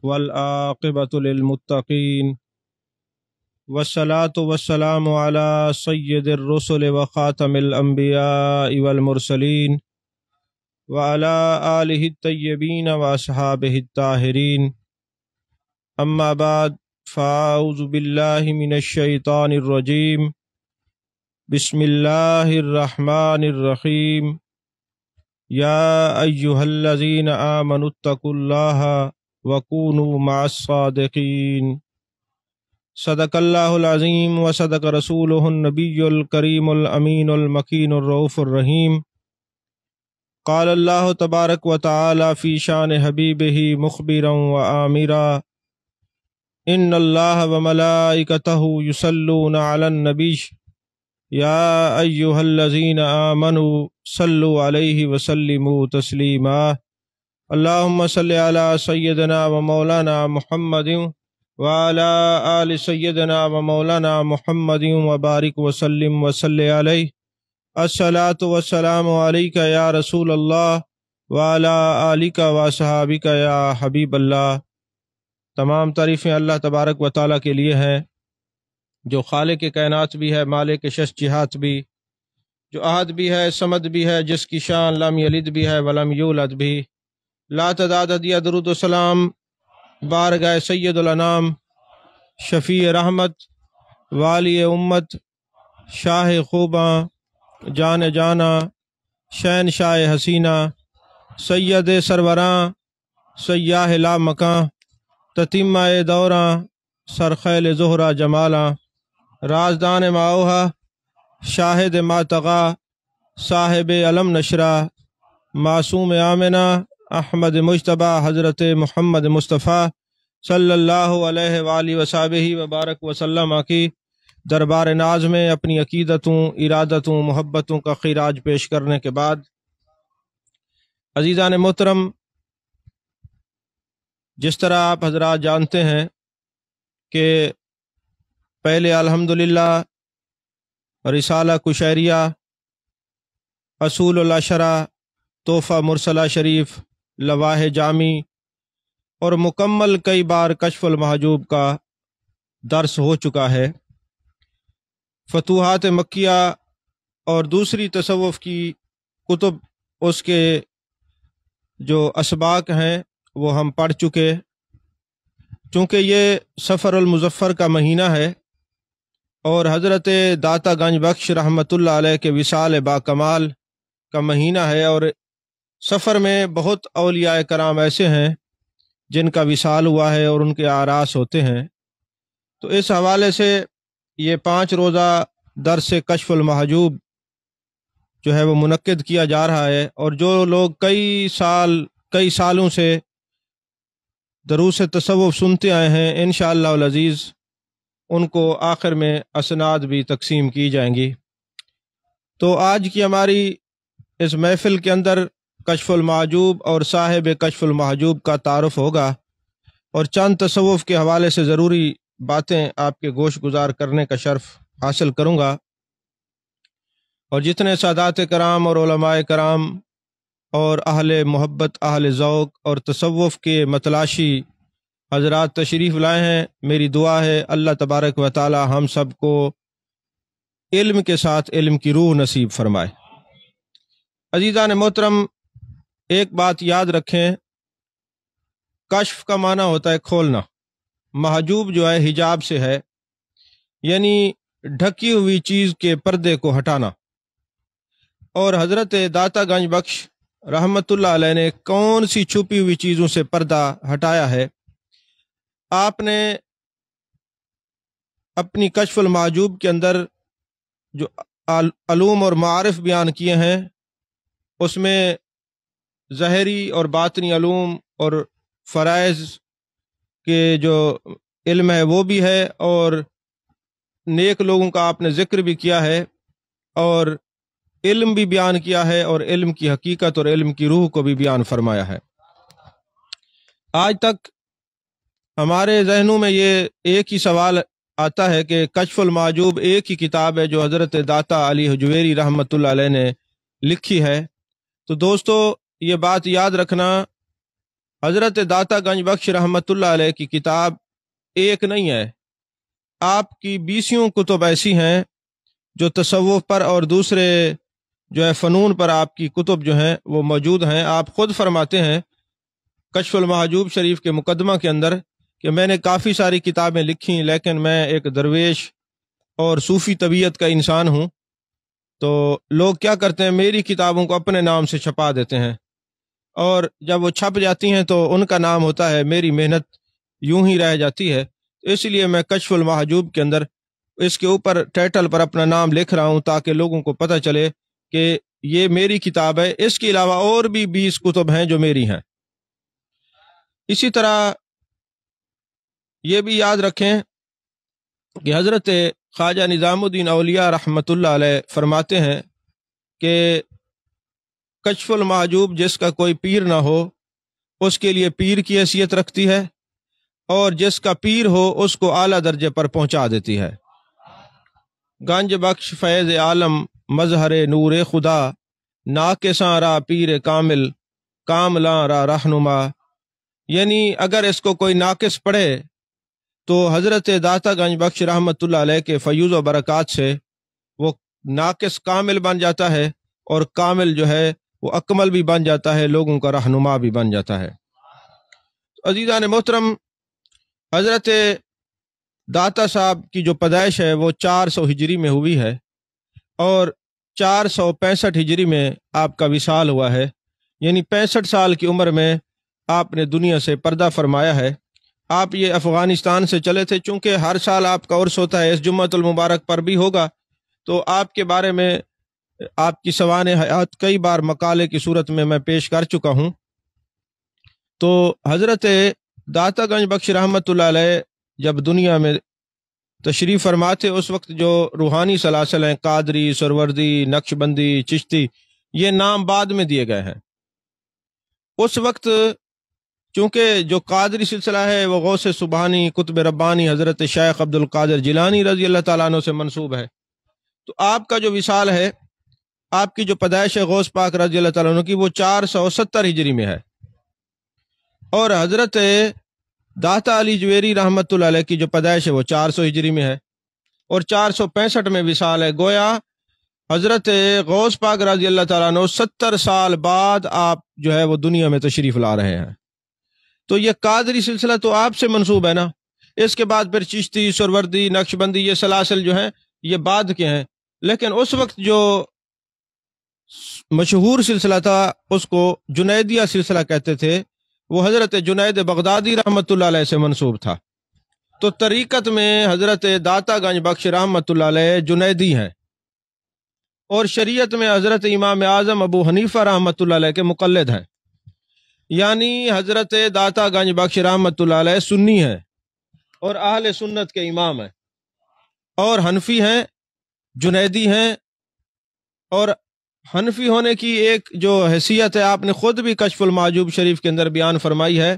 والعاقبۃ للمتقین والصلاة والسلام علی سید الرسل وخاتم الانبیاء والمرسلین وعلی آلہ الطیبین واصحابہ الطاہرین اما بعد فاعوذ باللہ من الشیطان الرجیم بسم اللہ الرحمن الرحیم یا ایہا الذین آمنوا اتقوا اللہ وکونوا مع الصادقین صدق اللہ العظیم وصدق رسولہ النبی الکریم الامین المکین الرؤوف الرحیم قال اللہ تبارک و تعالی فی شان حبیبہ مخبرا وآمرا ان اللہ وملائکتہ یصلون علی النبی یا ایہا الذین آمنوا صلوا علیہ وسلموا تسلیما اللہم صل علی سیدنا و مولانا محمد وعلی آل سیدنا و مولانا محمد وبارک وسلم وصلی علیہ الصلاۃ والسلام علیک یا رسول اللہ وعلی آلک و صحابک یا حبیب اللہ۔ تمام تعریفیں اللہ تبارک و تعالیٰ کے لیے ہیں جو خالق کائنات بھی ہے، مالک شش جہات بھی، جو احد بھی ہے، صمد بھی ہے، جس کی شان لم یلد بھی ہے ولم یولد بھی۔ لا تعداد عدیہ درود و سلام بارگاہ سید الانام، شفیع رحمت، والی امت، شاہ خوباں، جان جانا، شہنشاہ حسینہ، سید سروراں، سیاہ لا مکاں، تتمہ دوراں، سرخیل زہرہ جمالاں، رازدان ماؤہا، شاہد ماتغا، صاحب علم نشرہ، معصوم آمنہ، احمد مجتبیٰ، حضرت محمد مصطفیٰ صلی اللہ علیہ وآلہ وصحبہ وبارک وسلم کی دربار ناز میں اپنی عقیدتوں، ارادتوں، محبتوں کا خراج پیش کرنے کے بعد، عزیزان محترم، جس طرح آپ حضرات جانتے ہیں کہ پہلے الحمدللہ رسالہ کشیریہ، اصول العشرہ، تحفہ مرسلہ شریف، لواح جامی اور مکمل کئی بار کشف المحجوب کا درس ہو چکا ہے۔ فتوحات مکیہ اور دوسری تصوف کی کتب، اس کے جو اسباق ہیں وہ ہم پڑھ چکے۔ چونکہ یہ سفر المظفر کا مہینہ ہے اور حضرت داتا گنج بخش رحمۃ اللہ علیہ کے وصال با کمال کا مہینہ ہے، اور سفر میں بہت اولیاء کرام ایسے ہیں جن کا وصال ہوا ہے اور ان کے آراس ہوتے ہیں۔ تو اس حوالے سے یہ 5 روزہ درس کشف المحجوب جو ہے وہ منعقد کیا جا رہا ہے، اور جو لوگ کئی سالوں سے دروس تصوف سنتے آئے ہیں، انشاءاللہ العزیز ان کو آخر میں اسناد بھی تقسیم کی جائیں گی۔ تو آج کی ہماری اس محفل کے اندر کشف المحجوب اور صاحب کشف المحجوب کا تعارف ہوگا، اور چند تصوف کے حوالے سے ضروری باتیں آپ کے گوش گزار کرنے کا شرف حاصل کروں گا۔ اور جتنے سادات کرام اور علماء کرام اور اہل محبت، اہل ذوق اور تصوف کے متلاشی حضرات تشریف لائے ہیں، میری دعا ہے اللہ تبارک و تعالی ہم سب کو علم کے ساتھ علم کی روح نصیب فرمائے۔ عزیزان محترم، ایک بات یاد رکھیں، کشف کا معنی ہوتا ہے کھولنا، محجوب جو ہے حجاب سے ہے، یعنی ڈھکی ہوئی چیز کے پردے کو ہٹانا۔ اور حضرت داتا گنج بخش رحمت اللہ علیہ نے کون سی چھپی ہوئی چیزوں سے پردہ ہٹایا ہے؟ آپ نے اپنی کشف المحجوب کے اندر جو علوم اور معارف بیان کیے ہیں، اس میں ظاہری اور باطنی علوم اور فرائض کے جو علم ہے وہ بھی ہے، اور نیک لوگوں کا آپ نے ذکر بھی کیا ہے، اور علم بھی بیان کیا ہے، اور علم کی حقیقت اور علم کی روح کو بھی بیان فرمایا ہے۔ آج تک ہمارے ذہنوں میں یہ ایک ہی سوال آتا ہے کہ کشف المحجوب ایک ہی کتاب ہے جو حضرت داتا علی حجویری رحمۃ اللہ علیہ نے لکھی ہے۔ تو دوستو، یہ بات یاد رکھنا حضرت داتا گنج بخش رحمتہ علیہ کی کتاب ایک نہیں ہے، آپ کی 20 کتب ایسی ہیں جو تصوف پر اور دوسرے جو ہے فنون پر آپ کی کتب جو ہیں وہ موجود ہیں۔ آپ خود فرماتے ہیں کشف المحجوب شریف کے مقدمہ کے اندر کہ میں نے کافی ساری کتابیں لکھی، لیکن میں ایک درویش اور صوفی طبیعت کا انسان ہوں، تو لوگ کیا کرتے ہیں میری کتابوں کو اپنے نام سے چھپا دیتے ہیں، اور جب وہ چھپ جاتی ہیں تو ان کا نام ہوتا ہے، میری محنت یوں ہی رہ جاتی ہے۔ اس لیے میں کشف المحجوب کے اندر اس کے اوپر ٹائٹل پر اپنا نام لکھ رہا ہوں تاکہ لوگوں کو پتہ چلے کہ یہ میری کتاب ہے۔ اس کے علاوہ اور بھی 20 کتب ہیں جو میری ہیں۔ اسی طرح یہ بھی یاد رکھیں کہ حضرت خواجہ نظام الدین اولیاء رحمۃ اللہ علیہ فرماتے ہیں کہ کشف المحجوب جس کا کوئی پیر نہ ہو اس کے لیے پیر کی حیثیت رکھتی ہے، اور جس کا پیر ہو اس کو اعلیٰ درجے پر پہنچا دیتی ہے۔ گنج بخش فیض عالم مظہر نور خدا، ناقصاں را پیر کامل کاملاں را رہنما، یعنی اگر اس کو کوئی ناقص پڑھے تو حضرت داتا گنج بخش رحمۃ اللہ علیہ کے فیوز و برکات سے وہ ناقص کامل بن جاتا ہے، اور کامل جو ہے وہ اکمل بھی بن جاتا ہے، لوگوں کا رہنما بھی بن جاتا ہے۔ عزیزان محترم، حضرت داتا صاحب کی جو پیدائش ہے وہ 400 ہجری میں ہوئی ہے، اور 465 ہجری میں آپ کا وصال ہوا ہے، یعنی 65 سال کی عمر میں آپ نے دنیا سے پردہ فرمایا ہے۔ آپ یہ افغانستان سے چلے تھے، چونکہ ہر سال آپ کا عرس ہوتا ہے، اس جمعۃ المبارک پر بھی ہوگا، تو آپ کے بارے میں آپ کی سوانح حیات کئی بار مقالے کی صورت میں پیش کر چکا ہوں۔ تو حضرت داتا گنج بخش رحمۃ اللہ علیہ جب دنیا میں تشریف فرماتے اس وقت جو روحانی سلاسل ہیں، قادری، سروردی، نقشبندی، چشتی، یہ نام بعد میں دیے گئے ہیں۔ اس وقت چونکہ جو قادری سلسلہ ہے وہ غوث سبحانی قطب ربانی حضرت شیخ عبد القادر جیلانی رضی اللہ تعالیٰ عنہ سے منسوب ہے، تو آپ کا جو وصال ہے، آپ کی جو پیدائش ہے غوث پاک رضی اللہ تعالیٰ عنہ کی، وہ 470 ہجری میں ہے، اور حضرت داتا علی جویری رحمۃ اللہ علیہ کی جو پیدائش ہے وہ 400 ہجری میں ہے، اور 465 میں وصال ہے۔ گویا حضرت غوث پاک رضی اللہ تعالیٰ عنہ 70 سال بعد آپ جو ہے وہ دنیا میں تشریف لا رہے ہیں، تو یہ قادری سلسلہ تو آپ سے منسوب ہے نا۔ اس کے بعد پھر چشتی، سروردی، نقشبندی، یہ سلاسل جو ہیں یہ بعد کے ہیں، لیکن اس وقت جو مشہور سلسلہ تھا اس کو جنیدیہ سلسلہ کہتے تھے، وہ حضرت جنید بغدادی رحمۃ اللہ علیہ سے منسوب تھا۔ تو طریقت میں حضرت داتا گنج بخش رحمۃ اللہ علیہ جنیدی ہیں، اور شریعت میں حضرت امام اعظم ابو حنیفہ رحمۃ اللہ علیہ کے مقلد ہیں، یعنی حضرت داتا گنج بخش رحمۃ اللہ علیہ سنی ہیں اور اہل سنت کے امام ہیں، اور حنفی ہیں، جنیدی ہیں، اور حنفی ہونے کی ایک جو حیثیت ہے آپ نے خود بھی کشف المحجوب شریف کے اندر بیان فرمائی ہے۔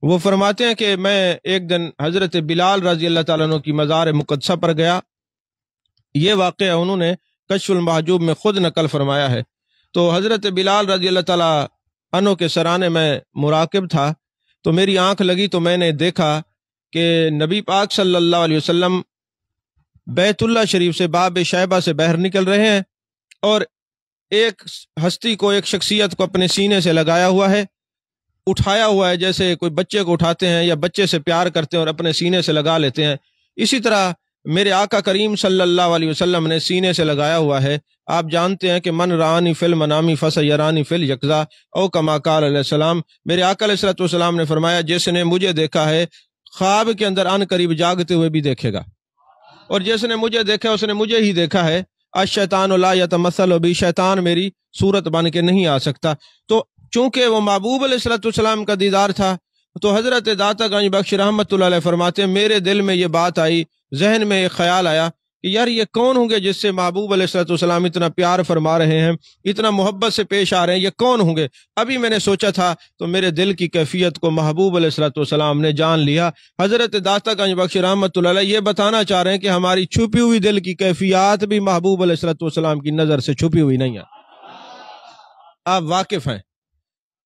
وہ فرماتے ہیں کہ میں ایک دن حضرت بلال رضی اللہ تعالیٰ عنہ کی مزار مقدسہ پر گیا، یہ واقعہ انہوں نے کشف المحجوب میں خود نقل فرمایا ہے۔ تو حضرت بلال رضی اللہ تعالیٰ عنہ کے سرانے میں مراقب تھا، تو میری آنکھ لگی تو میں نے دیکھا کہ نبی پاک صلی اللہ علیہ وسلم بیت اللہ شریف سے باب شیبہ سے باہر نکل رہے ہیں، اور ایک ہستی کو، ایک شخصیت کو اپنے سینے سے لگایا ہوا ہے، اٹھایا ہوا ہے، جیسے کوئی بچے کو اٹھاتے ہیں یا بچے سے پیار کرتے ہیں اور اپنے سینے سے لگا لیتے ہیں، اسی طرح میرے آقا کریم صلی اللہ علیہ وسلم نے سینے سے لگایا ہوا ہے۔ آپ جانتے ہیں کہ من رانی فی المنامی فسیرانی فی الیقظہ او کما قال علیہ السلام، میرے آقا علیہ السلام نے فرمایا جس نے مجھے دیکھا ہے خواب کے اندر ان قریب جاگتے ہوئے بھی دیکھے گا، اور جس نے مجھے دیکھا اس نے مجھے ہی دیکھا ہے۔ الشیطان لا یتمثل بی، شیطان میری صورت بن کے نہیں آ سکتا۔ تو چونکہ وہ محبوب علیہ السلام کا دیدار تھا، تو حضرت داتا گنج بخش رحمۃ اللہ علیہ فرماتے ہیں میرے دل میں یہ بات آئی، ذہن میں ایک خیال آیا کہ یار یہ کون ہوں گے جس سے محبوب علیہ السلام اتنا پیار فرما رہے ہیں، اتنا محبت سے پیش آ رہے ہیں، یہ کون ہوں گے؟ ابھی میں نے سوچا تھا تو میرے دل کی کیفیت کو محبوب علیہ السلام نے جان لیا۔ حضرت داتا گنج بخش رحمۃ اللہ علیہ یہ بتانا چاہ رہے ہیں کہ ہماری چھپی ہوئی دل کی کیفیات بھی محبوب علیہ السلام کی نظر سے چھپی ہوئی نہیں ہے، آپ واقف ہیں۔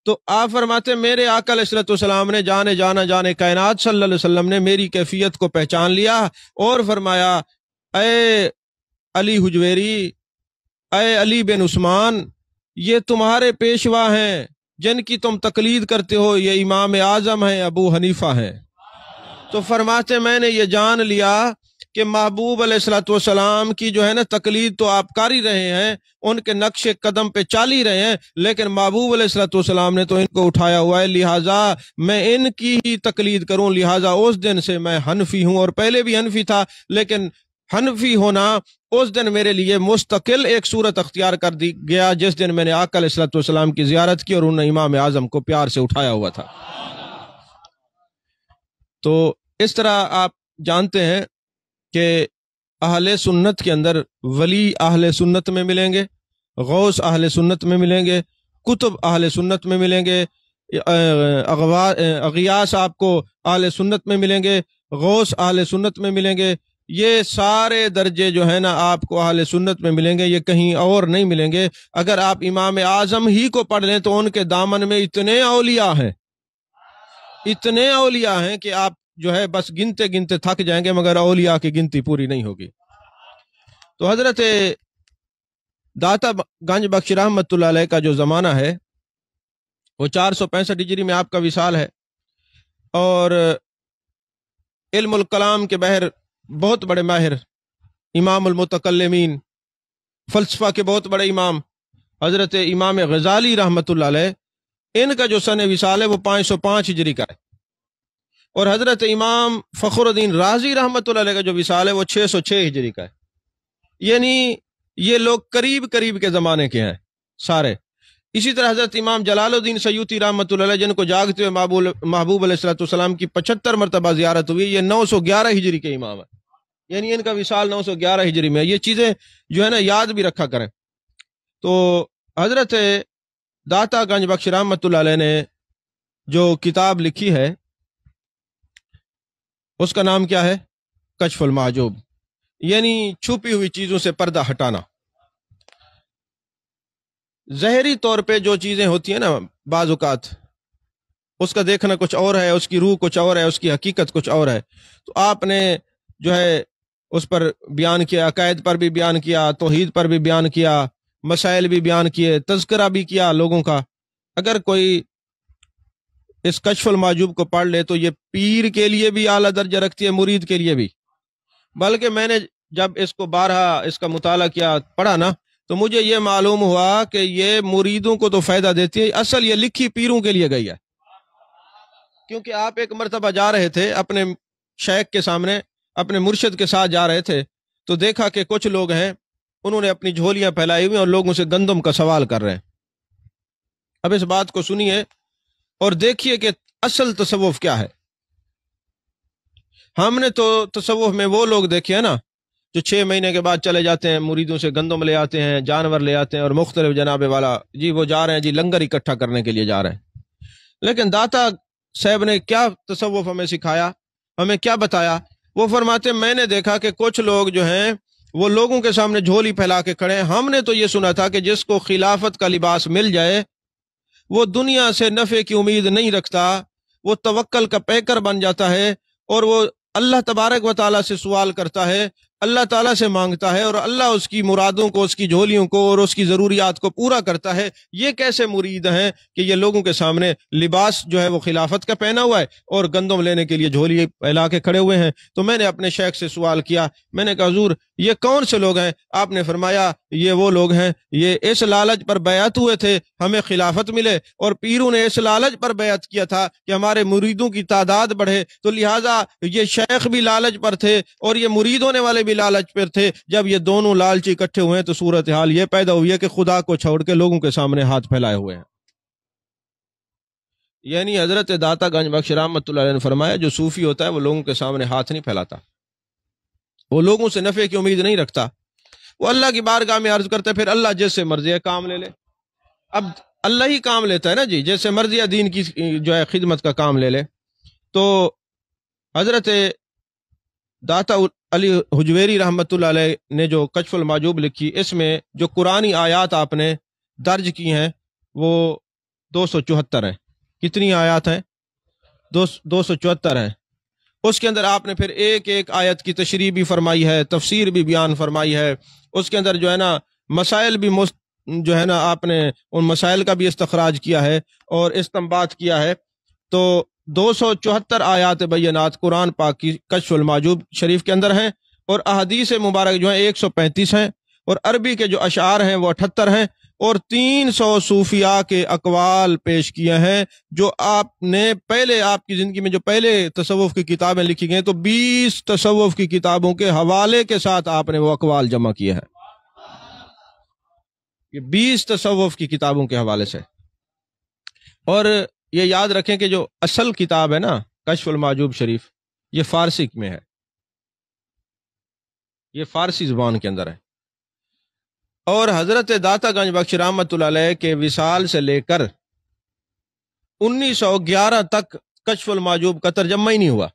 تو آپ فرماتے میرے آقا علیہ الصلوۃ والسلام نے جانے کائنات صلی اللہ علیہ وسلم نے میری کیفیت کو پہچان لیا اور فرمایا اے علی حجویری، اے علی بن عثمان، یہ تمہارے پیشوا ہیں جن کی تم تقلید کرتے ہو، یہ امام اعظم ہیں، ابو حنیفہ ہیں۔ تو فرماتے میں نے یہ جان لیا کہ محبوب علیہ الصلوۃ والسلام کی جو ہے نا تقلید تو آپ کر ہی رہے ہیں، ان کے نقش قدم پہ چال ہی رہے ہیں، لیکن محبوب علیہ الصلوۃ والسلام نے تو ان کو اٹھایا ہوا ہے، لہٰذا میں ان کی ہی تقلید کروں۔ لہٰذا اس دن سے میں حنفی ہوں، اور پہلے بھی حنفی تھا، لیکن حنفی ہونا اس دن میرے لیے مستقل ایک صورت اختیار کر دی گیا جس دن میں نے آقا علیہ الصلوۃ والسلام کی زیارت کی اور انہوں نے امام اعظم کو پیار سے اٹھایا ہوا تھا۔ تو اس طرح آپ جانتے ہیں کہ اہل سنت کے اندر ولی اہل سنت میں ملیں گے، غوث اہل سنت میں ملیں گے، کتب اہل سنت میں ملیں گے، اغیاث آپ کو اہل سنت میں ملیں گے، غوث اہل سنت میں ملیں گے۔ یہ سارے درجے جو ہیں نا آپ کو اہل سنت میں ملیں گے، یہ کہیں اور نہیں ملیں گے۔ اگر آپ امام اعظم ہی کو پڑھ لیں تو ان کے دامن میں اتنے اولیاء ہیں، اتنے اولیاء ہیں کہ آپ جو ہے بس گنتے گنتے تھک جائیں گے، مگر اولیاء کی گنتی پوری نہیں ہوگی۔ تو حضرت داتا گنج بخش رحمت اللہ علیہ کا جو زمانہ ہے وہ 465 ہجری میں آپ کا وصال ہے، اور علم الکلام کے بحر بہت بڑے ماہر، امام المتکلمین، فلسفہ کے بہت بڑے امام حضرت امام غزالی رحمت اللہ علیہ، ان کا جو سن وصال ہے وہ 505 ہجری کا ہے، اور حضرت امام فخر الدین رازی رحمت اللہ علیہ کا جو وصال ہے وہ 606 ہجری کا ہے۔ یعنی یہ لوگ قریب قریب کے زمانے کے ہیں سارے۔ اسی طرح حضرت امام جلال الدین سیوطی رحمت اللہ علیہ، جن کو جاگتے ہوئے محبوب علیہ الصلوۃ والسلام کی 75 مرتبہ زیارت ہوئی، یہ 911 ہجری کے امام ہیں، یعنی ان کا وصال 911 ہجری میں ہے۔ یہ چیزیں جو ہے نا یاد بھی رکھا کریں۔ تو حضرت داتا گنج بخش رحمت اللہ علیہ نے جو کتاب لکھی ہے اس کا نام کیا ہے؟ کشف المحجوب، یعنی چھپی ہوئی چیزوں سے پردہ ہٹانا۔ ظاہری طور پہ جو چیزیں ہوتی ہیں نا بعض اوقات اس کا دیکھنا کچھ اور ہے، اس کی روح کچھ اور ہے، اس کی حقیقت کچھ اور ہے۔ تو آپ نے جو ہے اس پر بیان کیا، عقائد پر بھی بیان کیا، توحید پر بھی بیان کیا، مسائل بھی بیان کیے، تذکرہ بھی کیا لوگوں کا۔ اگر کوئی اس کشف المحجوب کو پڑھ لے تو یہ پیر کے لیے بھی اعلیٰ درجہ رکھتی ہے، مرید کے لیے بھی۔ بلکہ میں نے جب اس کو بارہا اس کا مطالعہ کیا، پڑھا نا، تو مجھے یہ معلوم ہوا کہ یہ مریدوں کو تو فائدہ دیتی ہے، اصل یہ لکھی پیروں کے لیے گئی ہے۔ کیونکہ آپ ایک مرتبہ جا رہے تھے اپنے شیخ کے سامنے، اپنے مرشد کے ساتھ جا رہے تھے، تو دیکھا کہ کچھ لوگ ہیں انہوں نے اپنی جھولیاں پھیلائی ہوئی اور لوگوں سے گندم کا سوال کر رہے ہیں۔ اب اس بات کو سنیے اور دیکھیے کہ اصل تصوف کیا ہے۔ ہم نے تو تصوف میں وہ لوگ دیکھے ہیں نا جو 6 مہینے کے بعد چلے جاتے ہیں، مریدوں سے گندم لے آتے ہیں، جانور لے آتے ہیں، اور مختلف جناب والا جی وہ جا رہے ہیں جی لنگر اکٹھا کرنے کے لیے جا رہے ہیں۔ لیکن داتا صاحب نے کیا تصوف ہمیں سکھایا، ہمیں کیا بتایا؟ وہ فرماتے میں نے دیکھا کہ کچھ لوگ جو ہیں وہ لوگوں کے سامنے جھولی پھیلا کے کھڑے ہیں۔ ہم نے تو یہ سنا تھا کہ جس کو خلافت کا لباس مل جائے وہ دنیا سے نفع کی امید نہیں رکھتا، وہ توکل کا پیکر بن جاتا ہے، اور وہ اللہ تبارک و تعالیٰ سے سوال کرتا ہے، اللہ تعالیٰ سے مانگتا ہے، اور اللہ اس کی مرادوں کو، اس کی جھولیوں کو اور اس کی ضروریات کو پورا کرتا ہے۔ یہ کیسے مرید ہیں کہ یہ لوگوں کے سامنے لباس جو ہے وہ خلافت کا پہنا ہوا ہے اور گندم لینے کے لیے جھولی پھیلا کے کھڑے ہوئے ہیں؟ تو میں نے اپنے شیخ سے سوال کیا، میں نے کہا حضور یہ کون سے لوگ ہیں؟ آپ نے فرمایا یہ وہ لوگ ہیں، یہ اس لالچ پر بیعت ہوئے تھے ہمیں خلافت ملے، اور پیروں نے اس لالچ پر بیعت کیا تھا کہ ہمارے مریدوں کی تعداد بڑھے، تو لہٰذا یہ شیخ بھی لالچ پر تھے اور یہ مرید ہونے والے بھی لالچ پر تھے۔ جب یہ دونوں لالچی اکٹھے ہوئے ہیں تو صورتحال یہ پیدا ہوئی ہے کہ خدا کو چھوڑ کے لوگوں کے سامنے ہاتھ پھیلائے ہوئے ہیں۔ یعنی حضرت داتا گنج بخش رحمت اللہ علیہ نے فرمایا جو صوفی ہوتا ہے وہ لوگوں کے سامنے ہاتھ نہیں پھیلاتا، وہ لوگوں سے نفع کی امید نہیں رکھتا، وہ اللہ کی بارگاہ میں عرض کرتا ہے، پھر اللہ جیسے مرضی ہے کام لے لے۔ اب اللہ ہی کام لیتا ہے نا جی، جیسے مرضی ہے دین کی جو ہے خدمت کا کام لے لے۔ تو حضرت داتا علی حجویری رحمت اللہ علیہ نے جو کشف المحجوب لکھی، اس میں جو قرآنی آیات آپ نے درج کی ہیں وہ 274 ہیں. کتنی آیات ہیں؟ 274 ہیں. اس کے اندر آپ نے پھر ایک ایک آیت کی تشریح بھی فرمائی ہے، تفسیر بھی بیان فرمائی ہے. اس کے اندر جو ہے نا مسائل بھی جو ہے نا آپ نے ان مسائل کا بھی استخراج کیا ہے اور استنباط کیا ہے. تو 274 آیات بینات قرآن پاک کی کشف المحجوب شریف کے اندر ہیں، اور احادیث مبارک جو ہیں 135 ہیں، اور عربی کے جو اشعار ہیں وہ 78 ہیں، اور 300 صوفیاء کے اقوال پیش کیے ہیں. جو آپ نے پہلے آپ کی زندگی میں جو پہلے تصوف کی کتابیں لکھی گئی تو 20 تصوف کی کتابوں کے حوالے کے ساتھ آپ نے وہ اقوال جمع کیے ہیں. یہ 20 تصوف کی کتابوں کے حوالے سے. اور یہ یاد رکھیں کہ جو اصل کتاب ہے نا کشف المحجوب شریف، یہ فارسی میں ہے، یہ فارسی زبان کے اندر ہے. اور حضرت داتا گنج بخش رحمت اللہ علیہ کے وصال سے لے کر 1911 تک کشف المحجوب کا ترجمہ ہی نہیں ہوا.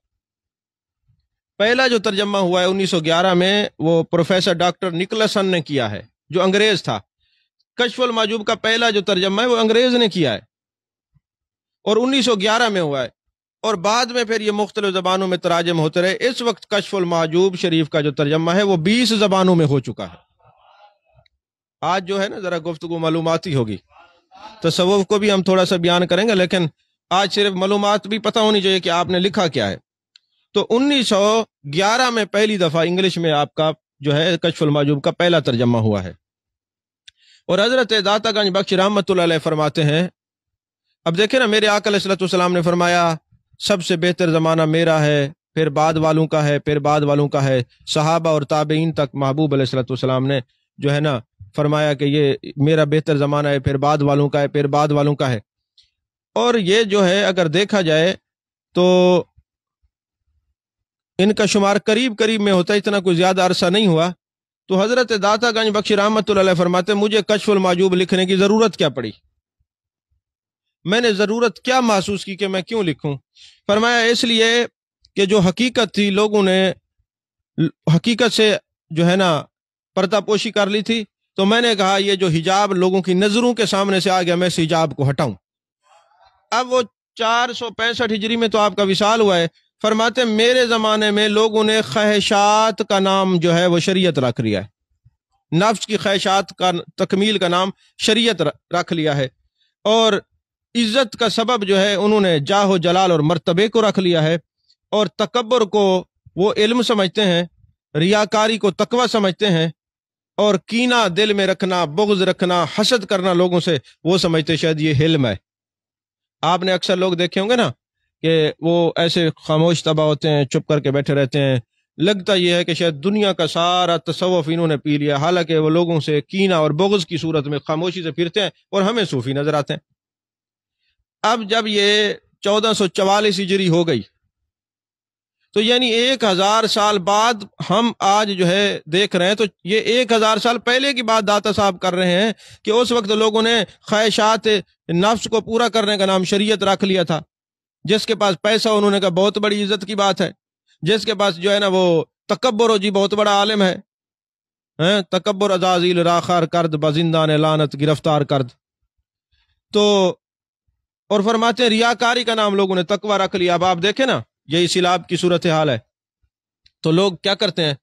پہلا جو ترجمہ ہوا ہے 1911 میں وہ پروفیسر ڈاکٹر نکلسن نے کیا ہے، جو انگریز تھا. کشف المحجوب کا پہلا جو ترجمہ ہے وہ انگریز نے کیا ہے اور 1911 میں ہوا ہے. اور بعد میں پھر یہ مختلف زبانوں میں تراجم ہوتے رہے. اس وقت کشف المحجوب شریف کا جو ترجمہ ہے وہ 20 زبانوں میں ہو چکا ہے. آج جو ہے نا ذرا گفتگو معلوماتی ہوگی، تصوف کو بھی ہم تھوڑا سا بیان کریں گے، لیکن آج صرف معلومات بھی پتہ ہونی چاہیے کہ آپ نے لکھا کیا ہے. تو 1911 میں پہلی دفعہ انگلش میں آپ کا جو ہے کشف المحجوب کا پہلا ترجمہ ہوا ہے. اور حضرت داتا گنج بخش رحمت اللہ علیہ فرماتے ہیں، اب دیکھیں نا، میرے آقا علیہ الصلوۃ والسلام نے فرمایا سب سے بہتر زمانہ میرا ہے، پھر بعد والوں کا ہے، پھر بعد والوں کا ہے. صحابہ اور تابعین تک محبوب علیہ الصلوۃ والسلام نے جو ہے نا فرمایا کہ یہ میرا بہتر زمانہ ہے، پھر بعد والوں کا ہے، پھر بعد والوں کا ہے. اور یہ جو ہے اگر دیکھا جائے تو ان کا شمار قریب قریب میں ہوتا ہے، اتنا کوئی زیادہ عرصہ نہیں ہوا. تو حضرت داتا گنج بخش رحمت اللہ علیہ فرماتے مجھے کشف المحجوب لکھنے کی ضرورت کیا پڑی، میں نے ضرورت کیا محسوس کی کہ میں کیوں لکھوں. فرمایا اس لیے کہ جو حقیقت تھی لوگوں نے حقیقت سے جو ہے نا پردہ پوشی کر لی تھی، تو میں نے کہا یہ جو حجاب لوگوں کی نظروں کے سامنے سے آ گیا میں اس حجاب کو ہٹاؤں. اب وہ 465 ہجری میں تو آپ کا وصال ہوا ہے. فرماتے میرے زمانے میں لوگوں نے خواہشات کا نام جو ہے وہ شریعت رکھ لیا ہے، نفس کی خواہشات کا تکمیل کا نام شریعت رکھ لیا ہے، اور عزت کا سبب جو ہے انہوں نے جاہ و جلال اور مرتبے کو رکھ لیا ہے، اور تکبر کو وہ علم سمجھتے ہیں، ریاکاری کو تقوی سمجھتے ہیں، اور کینہ دل میں رکھنا، بغض رکھنا، حسد کرنا لوگوں سے وہ سمجھتے شاید یہ علم ہے. آپ نے اکثر لوگ دیکھے ہوں گے نا کہ وہ ایسے خاموش طبع ہوتے ہیں، چپ کر کے بیٹھے رہتے ہیں، لگتا یہ ہے کہ شاید دنیا کا سارا تصوف انہوں نے پی لیا، حالانکہ وہ لوگوں سے کینہ اور بغض کی صورت میں خاموشی سے پھرتے ہیں اور ہمیں صوفی نظر آتے ہیں. اب جب یہ 1444 ہجری ہو گئی تو یعنی 1000 سال بعد ہم آج جو ہے دیکھ رہے ہیں، تو یہ 1000 سال پہلے کی بات داتا صاحب کر رہے ہیں کہ اس وقت لوگوں نے خواہشات نفس کو پورا کرنے کا نام شریعت رکھ لیا تھا. جس کے پاس پیسہ انہوں نے کہا بہت بڑی عزت کی بات ہے، جس کے پاس جو ہے نا وہ تکبر ہو جی بہت بڑا عالم ہے، تکبر عزازیل راخار کرد بزندان لعنت گرفتار کرد. تو اور فرماتے ہیں ریاکاری کا نام لوگوں نے تقوی رکھ لیا. اب آپ دیکھیں نا یہی سیلاب کی صورتحال ہے، تو لوگ کیا کرتے ہیں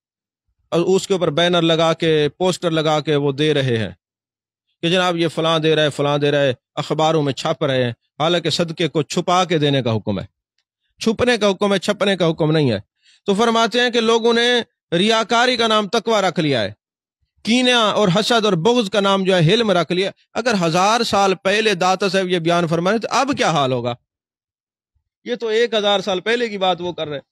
اور اس کے اوپر بینر لگا کے پوسٹر لگا کے وہ دے رہے ہیں کہ جناب یہ فلاں دے رہا ہے، فلاں دے رہا ہے، اخباروں میں چھپ رہے ہیں، حالانکہ صدقے کو چھپا کے دینے کا حکم ہے، چھپنے کا حکم ہے، چھپنے کا حکم نہیں ہے. تو فرماتے ہیں کہ لوگوں نے ریاکاری کا نام تقوی رکھ لیا ہے، کینہ اور حسد اور بغض کا نام جو ہے حلم رکھ لیا. اگر 1000 سال پہلے داتا صاحب یہ بیان فرمائے تو اب کیا حال ہوگا؟ یہ تو 1000 سال پہلے کی بات وہ کر رہے ہیں.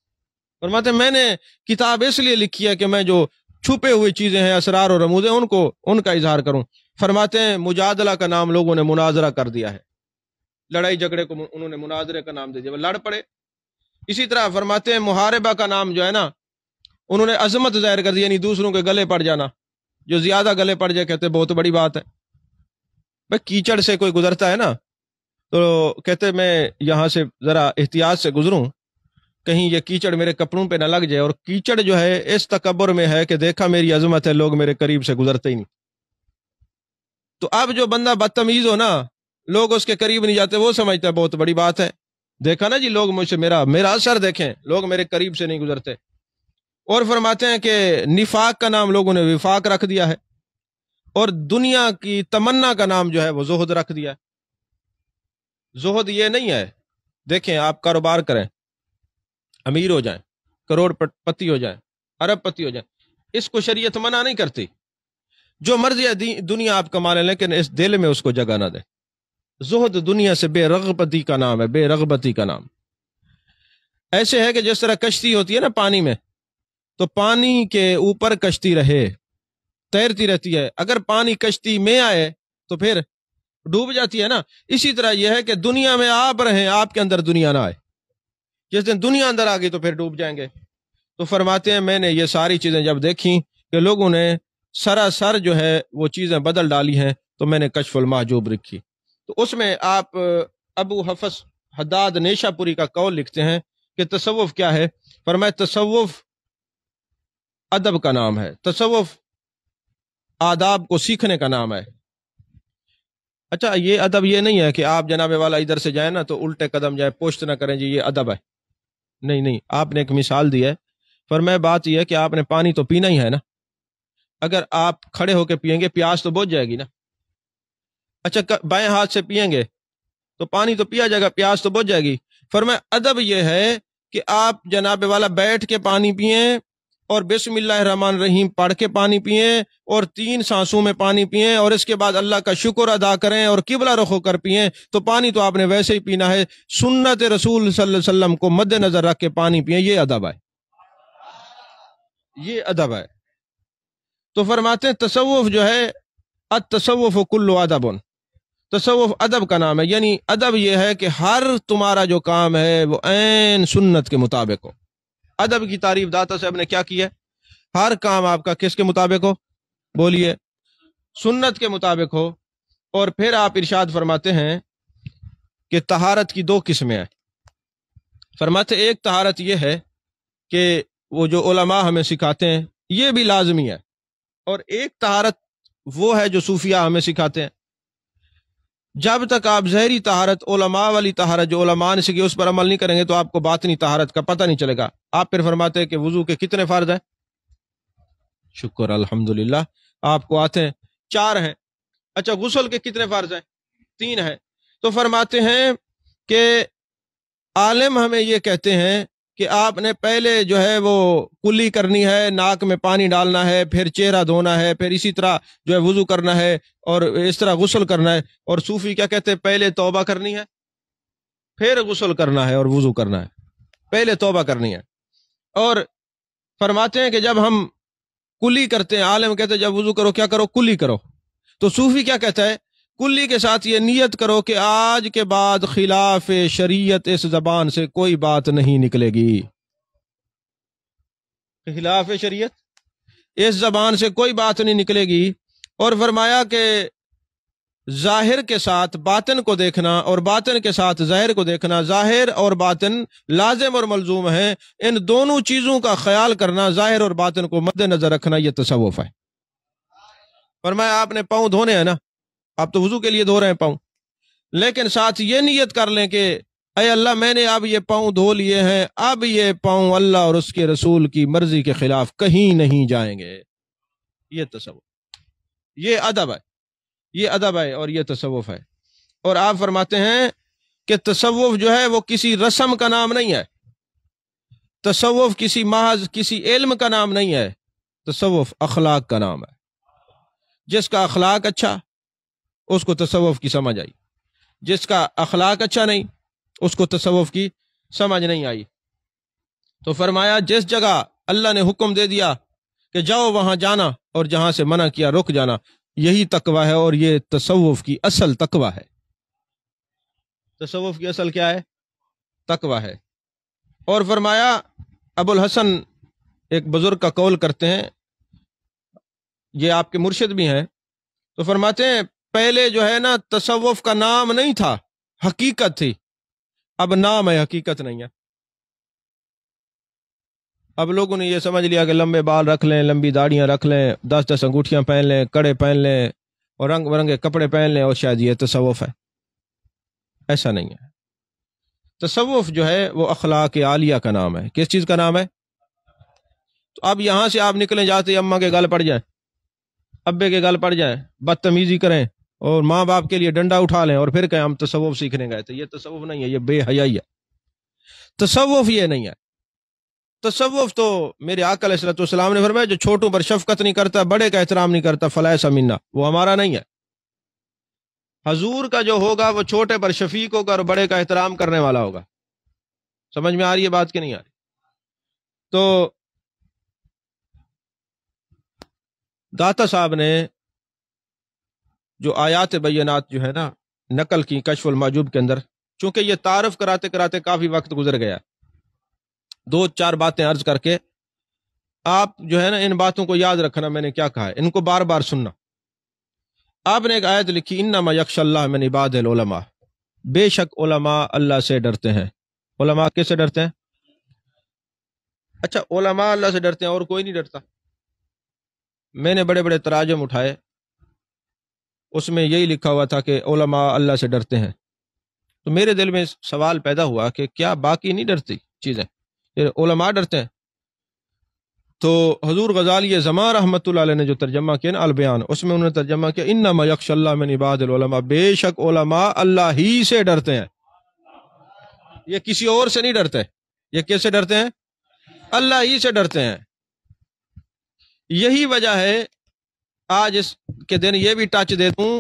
فرماتے ہیں میں نے کتاب اس لیے لکھی ہے کہ میں جو چھپے ہوئی چیزیں ہیں، اسرار اور رموز ہیں، ان کا اظہار کروں. فرماتے ہیں مجادلہ کا نام لوگوں نے مناظرہ کر دیا ہے، لڑائی جھگڑے کو انہوں نے مناظرے کا نام دے دیا، لڑ پڑے. اسی طرح فرماتے ہیں محاربہ کا نام جو ہے نا انہوں نے عظمت ظاہر کر دی، یعنی دوسروں کے گلے پڑ جانا، جو زیادہ گلے پڑ جائے کہتے بہت بڑی بات ہے. بھائی کیچڑ سے کوئی گزرتا ہے نا تو کہتے میں یہاں سے ذرا احتیاط سے گزروں، کہیں یہ کیچڑ میرے کپڑوں پہ نہ لگ جائے. اور کیچڑ جو ہے اس تکبر میں ہے کہ دیکھا میری عظمت ہے، لوگ میرے قریب سے گزرتے ہی نہیں. تو اب جو بندہ بدتمیز ہو نا، لوگ اس کے قریب نہیں جاتے، وہ سمجھتا ہے بہت بڑی بات ہے۔ دیکھا نا جی، لوگ مجھ سے میرا اثر دیکھیں، لوگ میرے قریب سے نہیں گزرتے۔ اور فرماتے ہیں کہ نفاق کا نام لوگوں نے وفاق رکھ دیا ہے، اور دنیا کی تمنا کا نام جو ہے وہ زہد رکھ دیا ہے۔ زہد یہ نہیں ہے، دیکھیں آپ کاروبار کریں، امیر ہو جائیں، کروڑ پتی ہو جائیں، ارب پتی ہو جائیں، اس کو شریعت منع نہیں کرتی، جو مرضی دنیا آپ کما لیں، لیکن اس دل میں اس کو جگہ نہ دیں۔ زہد دنیا سے بے رغبتی کا نام ہے، بے رغبتی کا نام۔ ایسے ہے کہ جس طرح کشتی ہوتی ہے نا پانی میں، تو پانی کے اوپر کشتی رہے، تیرتی رہتی ہے، اگر پانی کشتی میں آئے تو پھر ڈوب جاتی ہے نا۔ اسی طرح یہ ہے کہ دنیا میں آپ رہیں، آپ کے اندر دنیا نہ آئے، جس دن دنیا اندر آ گئی تو پھر ڈوب جائیں گے۔ تو فرماتے ہیں میں نے یہ ساری چیزیں جب دیکھی کہ لوگوں نے سراسر جو ہے وہ چیزیں بدل ڈالی ہیں، تو میں نے کشف المحجوب لکھی۔ تو اس میں آپ ابو حفص حداد نیشا پوری کا قول لکھتے ہیں کہ تصوف کیا ہے۔ فرمایا تصوف ادب کا نام ہے، تصوف آداب کو سیکھنے کا نام ہے۔ اچھا، یہ ادب یہ نہیں ہے کہ آپ جناب والا ادھر سے جائیں نا تو الٹے قدم جائے، پوشت نہ کریں، جی یہ ادب ہے، نہیں، آپ نے ایک مثال دی ہے۔ فرمایا بات یہ ہے کہ آپ نے پانی تو پینا ہی ہے نا، اگر آپ کھڑے ہو کے پیئیں گے پیاس تو بجھ جائے گی نا۔ اچھا، بائیں ہاتھ سے پیئیں گے تو پانی تو پیا جائے گا، پیاس تو بجھ جائے گی۔ فرمایا ادب یہ ہے کہ آپ جناب والا بیٹھ کے پانی پئیں، اور بسم اللہ الرحمن الرحیم پڑھ کے پانی پئیں، اور 3 سانسوں میں پانی پئیں، اور اس کے بعد اللہ کا شکر ادا کریں اور قبلہ رخ ہو کر پئیں۔ تو پانی تو آپ نے ویسے ہی پینا ہے، سنت رسول صلی اللہ علیہ وسلم کو مد نظر رکھ کے پانی پئیں، یہ ادب ہے، یہ ادب ہے۔ تو فرماتے ہیں تصوف جو ہے، التصوف کل ادب، تصوف ادب کا نام ہے، یعنی ادب یہ ہے کہ ہر تمہارا جو کام ہے وہ عین سنت کے مطابق ہو۔ ادب کی تعریف داتا صاحب نے کیا کی ہے؟ ہر کام آپ کا کس کے مطابق ہو؟ بولیے، سنت کے مطابق ہو۔ اور پھر آپ ارشاد فرماتے ہیں کہ طہارت کی 2 قسمیں ہیں۔ فرماتے ایک طہارت یہ ہے کہ وہ جو علماء ہمیں سکھاتے ہیں، یہ بھی لازمی ہے، اور ایک طہارت وہ ہے جو صوفیاء ہمیں سکھاتے ہیں۔ جب تک آپ ظاہری طہارت، علماء والی طہارت جو علماء نے سیکھی، اس پر عمل نہیں کریں گے تو آپ کو باطنی طہارت کا پتہ نہیں چلے گا۔ آپ پھر فرماتے ہیں کہ وضو کے کتنے فرض ہیں؟ شکر الحمدللہ، آپ کو آتے ہیں 4 ہیں۔ اچھا، غسل کے کتنے فرض ہیں؟ 3 ہیں۔ تو فرماتے ہیں کہ عالم ہمیں یہ کہتے ہیں کہ آپ نے پہلے جو ہے وہ کلی کرنی ہے، ناک میں پانی ڈالنا ہے، پھر چہرہ دھونا ہے، پھر اسی طرح جو ہے وضو کرنا ہے، اور اس طرح غسل کرنا ہے۔ اور صوفی کیا کہتے ہیں؟ پہلے توبہ کرنی ہے، پھر غسل کرنا ہے اور وضو کرنا ہے، پہلے توبہ کرنی ہے۔ اور فرماتے ہیں کہ جب ہم کلی کرتے ہیں، عالم کہتے ہیں جب وضو کرو کیا کرو؟ کلی کرو۔ تو صوفی کیا کہتا ہے؟ کلی کے ساتھ یہ نیت کرو کہ آج کے بعد خلاف شریعت اس زبان سے کوئی بات نہیں نکلے گی، خلاف شریعت اس زبان سے کوئی بات نہیں نکلے گی۔ اور فرمایا کہ ظاہر کے ساتھ باطن کو دیکھنا اور باطن کے ساتھ ظاہر کو دیکھنا، ظاہر اور باطن لازم اور ملزوم ہیں، ان دونوں چیزوں کا خیال کرنا، ظاہر اور باطن کو مد نظر رکھنا، یہ تصوف ہے۔ فرمایا آپ نے پاؤں دھونے ہیں نا، آپ تو وضو کے لیے دھو رہے ہیں پاؤں، لیکن ساتھ یہ نیت کر لیں کہ اے اللہ میں نے اب یہ پاؤں دھو لیے ہیں، اب یہ پاؤں اللہ اور اس کے رسول کی مرضی کے خلاف کہیں نہیں جائیں گے۔ یہ تصوف، یہ ادب ہے، یہ ادب ہے اور یہ تصوف ہے۔ اور آپ فرماتے ہیں کہ تصوف جو ہے وہ کسی رسم کا نام نہیں ہے، تصوف کسی محض کسی علم کا نام نہیں ہے، تصوف اخلاق کا نام ہے۔ جس کا اخلاق اچھا اس کو تصوف کی سمجھ آئی، جس کا اخلاق اچھا نہیں اس کو تصوف کی سمجھ نہیں آئی۔ تو فرمایا جس جگہ اللہ نے حکم دے دیا کہ جاؤ وہاں جانا، اور جہاں سے منع کیا رک جانا، یہی تقوی ہے، اور یہ تصوف کی اصل تقوی ہے۔ تصوف کی اصل کیا ہے؟ تقوی ہے۔ اور فرمایا ابو الحسن ایک بزرگ کا قول کرتے ہیں، یہ آپ کے مرشد بھی ہیں، تو فرماتے ہیں پہلے جو ہے نا تصوف کا نام نہیں تھا، حقیقت تھی، اب نام ہے، حقیقت نہیں ہے۔ اب لوگوں نے یہ سمجھ لیا کہ لمبے بال رکھ لیں، لمبی داڑیاں رکھ لیں، 10 انگوٹھیاں پہن لیں، کڑے پہن لیں، اور رنگ برنگے کپڑے پہن لیں، اور شاید یہ تصوف ہے۔ ایسا نہیں ہے۔ تصوف جو ہے وہ اخلاق عالیہ کا نام ہے۔ کس چیز کا نام ہے؟ تو اب یہاں سے آپ نکلیں جاتے اماں کے گل پڑ جائیں، ابے کے گل پڑ جائیں، بدتمیزی کریں اور ماں باپ کے لیے ڈنڈا اٹھا لیں اور پھر کہیں ہم تصوف سیکھنے گئے تھے، یہ تصوف نہیں ہے، یہ بے حیائی ہے۔ تصوف یہ نہیں ہے۔ تصوف تو میرے آقا علیہ الصلوۃ والسلام نے فرمایا جو چھوٹوں پر شفقت نہیں کرتا، بڑے کا احترام نہیں کرتا، فلیس منا، وہ ہمارا نہیں ہے۔ حضور کا جو ہوگا وہ چھوٹے پر شفیق ہوگا اور بڑے کا احترام کرنے والا ہوگا۔ سمجھ میں آ رہی ہے بات کہ نہیں آ رہی؟ تو داتا صاحب نے جو آیات بینات جو ہے نا نقل کی کشف المحجوب کے اندر، چونکہ یہ تعارف کراتے کراتے کافی وقت گزر گیا، 2-4 باتیں عرض کر کے آپ جو ہے نا ان باتوں کو یاد رکھنا، میں نے کیا کہا ہے، ان کو بار بار سننا۔ آپ نے ایک آیت لکھی انما یخشی اللہ من عباد العلماء، بے شک علماء اللہ سے ڈرتے ہیں۔ علماء کس سے ڈرتے ہیں؟ اچھا، علماء اللہ سے ڈرتے ہیں اور کوئی نہیں ڈرتا؟ میں نے بڑے بڑے تراجم اٹھائے، اس میں یہی لکھا ہوا تھا کہ علماء اللہ سے ڈرتے ہیں۔ تو میرے دل میں سوال پیدا ہوا کہ کیا باقی نہیں ڈرتی چیزیں، یہ علماء ڈرتے ہیں؟ تو حضور غزالی زمان رحمۃ اللہ علیہ نے جو ترجمہ کیا نا البیان، اس میں انہوں نے ترجمہ کیا انما یخشی اللہ من عباد العلماء، بے شک علماء اللہ ہی سے ڈرتے ہیں، یہ کسی اور سے نہیں ڈرتے۔ یہ کس سے ڈرتے ہیں؟ اللہ ہی سے ڈرتے ہیں۔ یہی وجہ ہے آج اس کے دن یہ بھی ٹچ دے دوں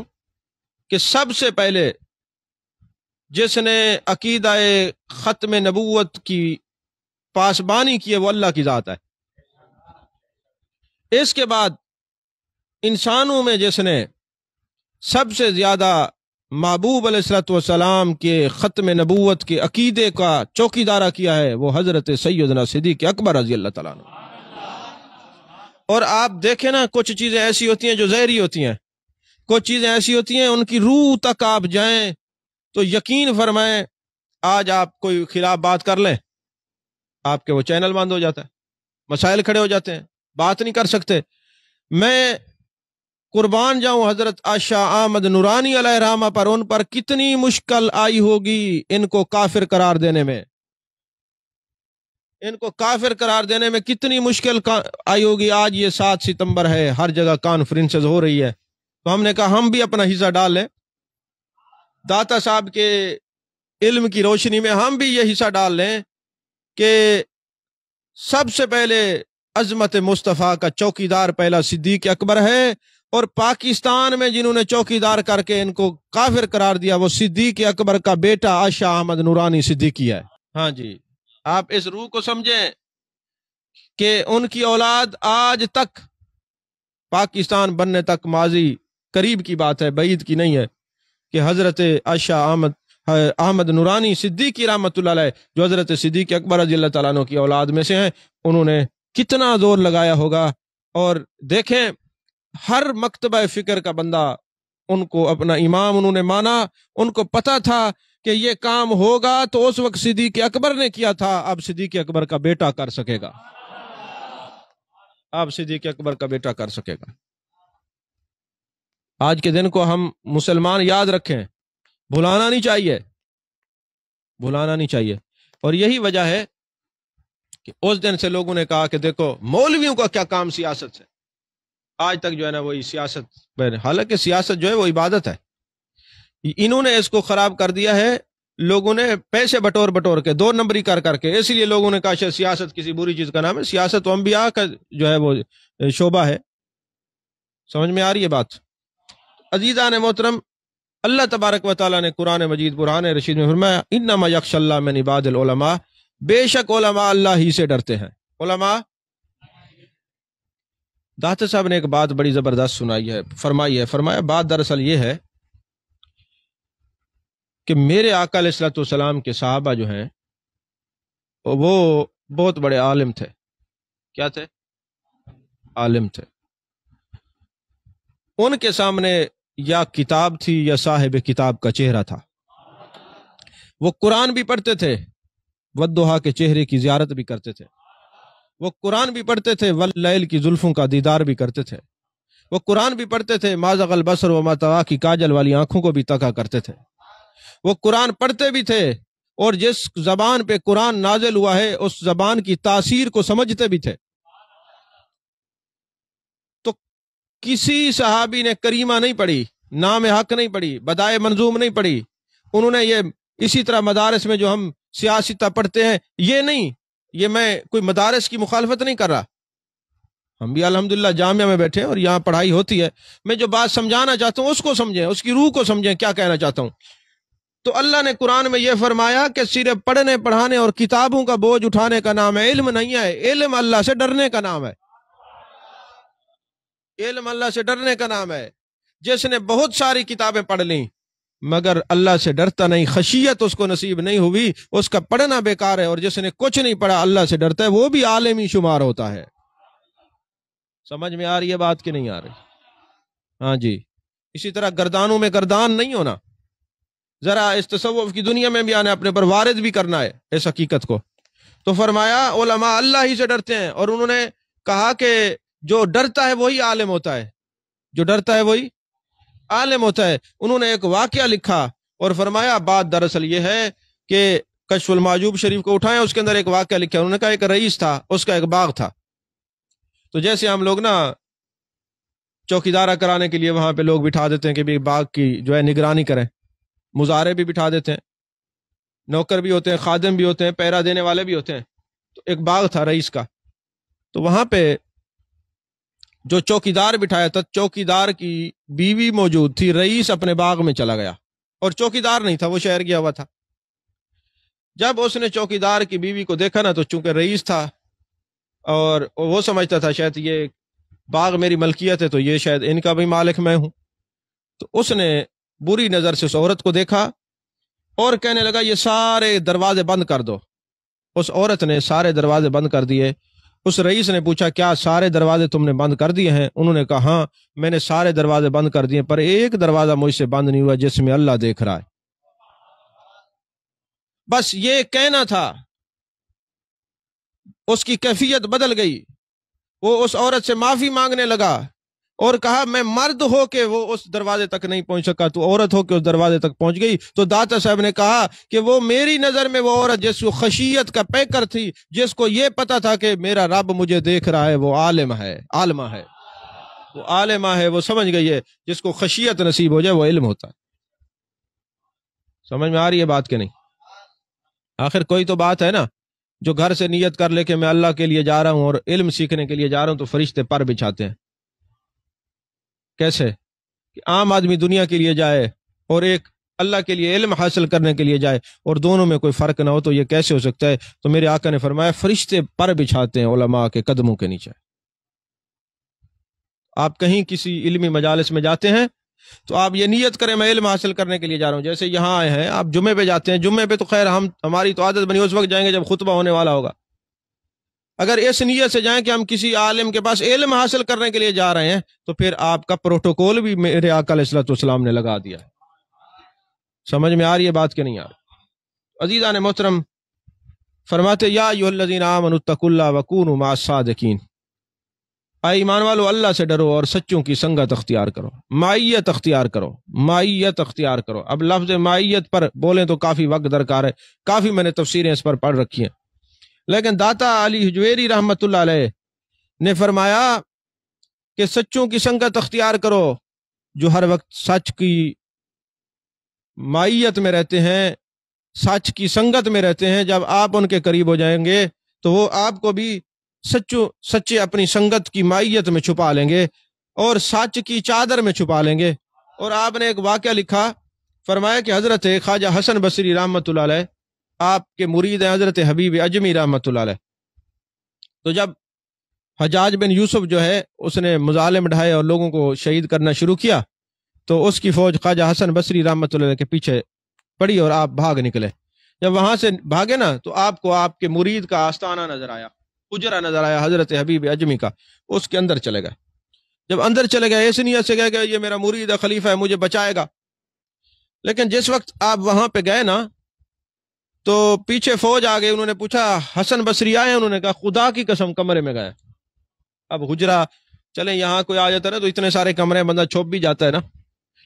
کہ سب سے پہلے جس نے عقیدہ ختم نبوت کی پاسبانی کی ہے وہ اللہ کی ذات ہے۔ اس کے بعد انسانوں میں جس نے سب سے زیادہ محبوب علیہ الصلوۃ والسلام کے ختم نبوت کے عقیدے کا چوکیدارہ کیا ہے وہ حضرت سیدنا صدیق اکبر رضی اللہ تعالیٰ عنہ۔ اور آپ دیکھیں نا کچھ چیزیں ایسی ہوتی ہیں جو زہری ہوتی ہیں، کچھ چیزیں ایسی ہوتی ہیں ان کی روح تک آپ جائیں تو یقین فرمائیں آج آپ کوئی خلاف بات کر لیں آپ کے وہ چینل بند ہو جاتا ہے، مسائل کھڑے ہو جاتے ہیں، بات نہیں کر سکتے۔ میں قربان جاؤں حضرت عائشہ احمد نورانی علیہ الرحمہ پر، ان پر کتنی مشکل آئی ہوگی ان کو کافر قرار دینے میں، ان کو کافر قرار دینے میں کتنی مشکل آئی ہوگی۔ آج یہ 7 ستمبر ہے، ہر جگہ کانفرنسز ہو رہی ہے، تو ہم نے کہا ہم بھی اپنا حصہ ڈال لیں، داتا صاحب کے علم کی روشنی میں ہم بھی یہ حصہ ڈال لیں کہ سب سے پہلے عظمت مصطفیٰ کا چوکیدار پہلا صدیق اکبر ہے، اور پاکستان میں جنہوں نے چوکیدار کر کے ان کو کافر قرار دیا وہ صدیق اکبر کا بیٹا عائشہ احمد نورانی صدیقی ہے۔ ہاں جی، آپ اس روح کو سمجھیں کہ ان کی اولاد آج تک پاکستان بننے تک، ماضی قریب کی بات ہے، بعید کی نہیں ہے، کہ حضرت عائشہ احمد نورانی صدیقی رحمۃ اللہ علیہ جو حضرت صدیق اکبر رضی اللہ تعالیٰ عنہ کی اولاد میں سے ہیں، انہوں نے کتنا زور لگایا ہوگا۔ اور دیکھیں ہر مکتبہ فکر کا بندہ ان کو اپنا امام انہوں نے مانا، ان کو پتا تھا کہ یہ کام ہوگا تو اس وقت صدیق اکبر نے کیا تھا، اب صدیق اکبر کا بیٹا کر سکے گا، اب صدیق اکبر کا بیٹا کر سکے گا۔ آج کے دن کو ہم مسلمان یاد رکھیں، بھلانا نہیں چاہیے، بھلانا نہیں چاہیے۔ اور یہی وجہ ہے کہ اس دن سے لوگوں نے کہا کہ دیکھو مولویوں کا کیا کام سیاست سے، آج تک جو ہے نا وہی سیاست، حالانکہ سیاست جو ہے وہ عبادت ہے، انہوں نے اس کو خراب کر دیا ہے، لوگوں نے پیسے بٹور بٹور کے 2 نمبری کر کر کے، اس لیے لوگوں نے کہا شاید سیاست کسی بری چیز کا نام ہے، سیاست و انبیاء کا جو ہے وہ شعبہ ہے۔ سمجھ میں آ رہی ہے بات؟ عزیزان محترم، اللہ تبارک و تعالیٰ نے قرآن مجید قرآن رشید میں فرمایا انما یخشی اللہ من عباد العلماء، بے شک علماء اللہ ہی سے ڈرتے ہیں۔ علماء، داتا صاحب نے ایک بات بڑی زبردست سنائی ہے، فرمایا بات دراصل یہ ہے کہ میرے آقا علیہ الصلوۃ والسلام کے صحابہ جو ہیں وہ بہت بڑے عالم تھے۔ کیا تھے؟ عالم تھے۔ ان کے سامنے یا کتاب تھی یا صاحب کتاب کا چہرہ تھا، وہ قرآن بھی پڑھتے تھے، والضحیٰ کے چہرے کی زیارت بھی کرتے تھے، وہ قرآن بھی پڑھتے تھے، واللیل کی زلفوں کا دیدار بھی کرتے تھے، وہ قرآن بھی پڑھتے تھے، ما زغ البصر وما طغیٰ کی کاجل والی آنکھوں کو بھی تکا کرتے تھے، وہ قرآن پڑھتے بھی تھے اور جس زبان پہ قرآن نازل ہوا ہے اس زبان کی تاثیر کو سمجھتے بھی تھے۔ تو کسی صحابی نے کریمہ نہیں پڑھی، نام حق نہیں پڑھی، بدائے منظوم نہیں پڑھی، انہوں نے یہ اسی طرح مدارس میں جو ہم سیاستہ پڑھتے ہیں یہ نہیں، یہ میں کوئی مدارس کی مخالفت نہیں کر رہا، ہم بھی الحمدللہ جامعہ میں بیٹھے ہیں اور یہاں پڑھائی ہوتی ہے، میں جو بات سمجھانا چاہتا ہوں اس کو سمجھیں، اس کی روح کو سمجھیں کیا کہنا چاہتا ہوں۔ تو اللہ نے قرآن میں یہ فرمایا کہ صرف پڑھنے پڑھانے اور کتابوں کا بوجھ اٹھانے کا نام ہے علم نہیں ہے، علم اللہ سے ڈرنے کا نام ہے، علم اللہ سے ڈرنے کا نام ہے۔ جس نے بہت ساری کتابیں پڑھ لیں مگر اللہ سے ڈرتا نہیں، خشیت اس کو نصیب نہیں ہوئی، اس کا پڑھنا بیکار ہے، اور جس نے کچھ نہیں پڑھا اللہ سے ڈرتا ہے وہ بھی عالمی شمار ہوتا ہے۔ سمجھ میں آ رہی ہے بات کہ نہیں آ رہی؟ ہاں جی۔ اسی طرح گردانوں میں گردان نہیں ہونا، ذرا اس تصوف کی دنیا میں بھی آنے اپنے پر وارد بھی کرنا ہے اس حقیقت کو۔ تو فرمایا علماء اللہ ہی سے ڈرتے ہیں، اور انہوں نے کہا کہ جو ڈرتا ہے وہی عالم ہوتا ہے، جو ڈرتا ہے وہی عالم ہوتا ہے۔ انہوں نے ایک واقعہ لکھا اور فرمایا بات دراصل یہ ہے کہ کشف المعجوب شریف کو اٹھائیں، اس کے اندر ایک واقعہ لکھا، انہوں نے کہا ایک رئیس تھا، اس کا ایک باغ تھا۔ تو جیسے ہم لوگ نا چوکیدارہ کرانے کے لیے وہاں پہ لوگ بٹھا دیتے ہیں کہ بھی باغ کی جو ہے نگرانی کریں، مظاہرے بھی بٹھا دیتے ہیں، نوکر بھی ہوتے ہیں، خادم بھی ہوتے ہیں، پہرا دینے والے بھی ہوتے ہیں۔ تو ایک باغ تھا رئیس کا، تو وہاں پہ جو چوکیدار بٹھایا تھا چوکیدار کی بیوی موجود تھی، رئیس اپنے باغ میں چلا گیا اور چوکیدار نہیں تھا، وہ شہر گیا ہوا تھا۔ جب اس نے چوکیدار کی بیوی کو دیکھا نا تو چونکہ رئیس تھا اور وہ سمجھتا تھا شاید یہ باغ میری ملکیت ہے تو یہ شاید ان کا بھی مالک میں ہوں، تو اس نے بری نظر سے اس عورت کو دیکھا اور کہنے لگا یہ سارے دروازے بند کر دو۔ اس عورت نے سارے دروازے بند کر دیے۔ اس رئیس نے پوچھا کیا سارے دروازے تم نے بند کر دیے ہیں؟ انہوں نے کہا ہاں میں نے سارے دروازے بند کر دیے، پر ایک دروازہ مجھ سے بند نہیں ہوا جس میں اللہ دیکھ رہا ہے۔ بس یہ کہنا تھا، اس کی کیفیت بدل گئی، وہ اس عورت سے معافی مانگنے لگا اور کہا میں مرد ہو کے وہ اس دروازے تک نہیں پہنچ سکا، تو عورت ہو کے اس دروازے تک پہنچ گئی۔ تو داتا صاحب نے کہا کہ وہ میری نظر میں وہ عورت جس کو خشیت کا پیکر تھی، جس کو یہ پتا تھا کہ میرا رب مجھے دیکھ رہا ہے، وہ عالم ہے، عالمہ ہے، وہ عالمہ ہے، وہ سمجھ گئی ہے۔ جس کو خشیت نصیب ہو جائے وہ علم ہوتا ہے۔ سمجھ میں آ رہی ہے بات کہ نہیں؟ آخر کوئی تو بات ہے نا، جو گھر سے نیت کر لے کہ میں اللہ کے لیے جا رہا ہوں اور علم سیکھنے کے لیے جا رہا ہوں، تو فرشتے پر بچھاتے ہیں۔ کیسے کہ عام آدمی دنیا کے لیے جائے اور ایک اللہ کے لیے علم حاصل کرنے کے لیے جائے اور دونوں میں کوئی فرق نہ ہو، تو یہ کیسے ہو سکتا ہے؟ تو میرے آقا نے فرمایا فرشتے پر بچھاتے ہیں علماء کے قدموں کے نیچے۔ آپ کہیں کسی علمی مجالس میں جاتے ہیں تو آپ یہ نیت کریں میں علم حاصل کرنے کے لیے جا رہا ہوں، جیسے یہاں آئے ہیں آپ جمعے پہ جاتے ہیں، جمعے پہ تو خیر ہماری تو عادت بنی اس وقت جائیں گے جب خطبہ ہونے والا ہوگا۔ اگر اس نیت سے جائیں کہ ہم کسی عالم کے پاس علم حاصل کرنے کے لیے جا رہے ہیں تو پھر آپ کا پروٹوکول بھی میرے آقا علیہ الصلوۃ والسلام نے لگا دیا ہے۔ سمجھ میں آ رہی ہے بات کہ نہیں آ رہی؟ عزیزان محترم، فرماتے یا ایھا الذین آمنوا اتقوا اللہ وکونوا مع الصادقین، اے ایمان والو اللہ سے ڈرو اور سچوں کی سنگت اختیار کرو، معیت اختیار کرو، معیت اختیار کرو۔ اب لفظ معیت پر بولیں تو کافی وقت درکار ہے، کافی میں نے تفسیریں اس پر پڑھ رکھی ہیں، لیکن داتا علی حجویری رحمت اللہ علیہ نے فرمایا کہ سچوں کی سنگت اختیار کرو، جو ہر وقت سچ کی معیت میں رہتے ہیں، سچ کی سنگت میں رہتے ہیں۔ جب آپ ان کے قریب ہو جائیں گے تو وہ آپ کو بھی سچے اپنی سنگت کی معیت میں چھپا لیں گے اور سچ کی چادر میں چھپا لیں گے۔ اور آپ نے ایک واقعہ لکھا، فرمایا کہ حضرت خواجہ حسن بصری رحمت اللہ علیہ آپ کے مرید ہیں، حضرت حبیب اجمی رحمت اللہ علیہ، تو جب حجاج بن یوسف جو ہے اس نے مظالم ڈھائے اور لوگوں کو شہید کرنا شروع کیا، تو اس کی فوج خواجہ حسن بصری رحمت اللہ علیہ کے پیچھے پڑی اور آپ بھاگ نکلے۔ جب وہاں سے بھاگے نا تو آپ کو آپ کے مرید کا آستانہ نظر آیا، اجرا نظر آیا حضرت حبیب اجمی کا، اس کے اندر چلے گئے۔ جب اندر چلے گئے اس نیت سے گئے کہ یہ میرا مرید ہے، خلیفہ ہے، مجھے بچائے گا، لیکن جس وقت آپ وہاں پہ گئے نا تو پیچھے فوج آ گئی۔ انہوں نے پوچھا حسن بصری آئے؟ انہوں نے کہا خدا کی قسم کمرے میں گئے۔ اب حجرا چلیں یہاں کوئی آ جاتا ہے نا تو اتنے سارے کمرے بندہ چھپ بھی جاتا ہے نا،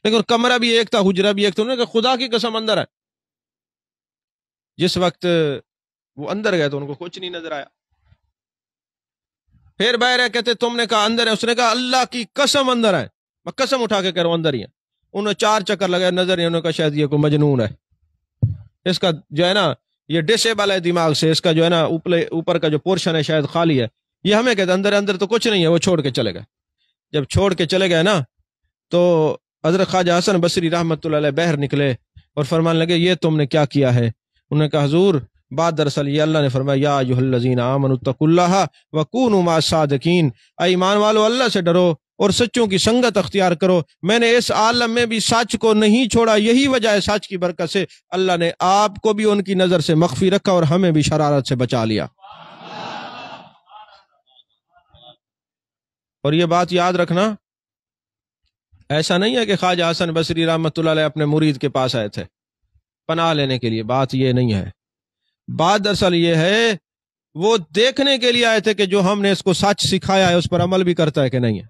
لیکن کمرہ بھی ایک تھا، حجرہ بھی ایک تھا. انہوں نے کہا خدا کی قسم اندر ہے. جس وقت وہ اندر گئے تو ان کو کچھ نہیں نظر آیا. پھر باہر ہے، کہتے تم نے کہا اندر ہے. اس نے کہا اللہ کی قسم اندر ہے، میں قسم اٹھا کے کہہ رہا ہوں اندر ہی ہے. انہوں نے 4 چکر لگائے، نظر نہیں. انہوں نے کہا شاید یہ کوئی مجنون ہے، اس کا جو ہے نا یہ ڈسیبل ہے دماغ سے، اس کا جو ہے نا اوپر کا جو پورشن ہے شاید خالی ہے. یہ ہمیں کہتے اندر اندر تو کچھ نہیں ہے. وہ چھوڑ کے چلے گئے. جب چھوڑ کے چلے گئے نا تو حضرت خواجہ حسن بصری رحمۃ اللہ علیہ باہر نکلے اور فرمانے لگے یہ تم نے کیا کیا ہے؟ انہوں نے کہا حضور بات دراصل یہ اللہ نے فرمایا یا ایھا الذین آمنوا اتقوا اللہ وکونوا مع الصادقین، اے ایمان والو اللہ سے ڈرو اور سچوں کی سنگت اختیار کرو. میں نے اس عالم میں بھی سچ کو نہیں چھوڑا، یہی وجہ ہے سچ کی برکت سے اللہ نے آپ کو بھی ان کی نظر سے مخفی رکھا اور ہمیں بھی شرارت سے بچا لیا. اور یہ بات یاد رکھنا، ایسا نہیں ہے کہ خواجہ حسن بصری رحمۃ اللہ علیہ اپنے مرید کے پاس آئے تھے پناہ لینے کے لیے. بات یہ نہیں ہے. بات دراصل یہ ہے وہ دیکھنے کے لیے آئے تھے کہ جو ہم نے اس کو سچ سکھایا ہے اس پر عمل بھی کرتا ہے کہ نہیں ہے.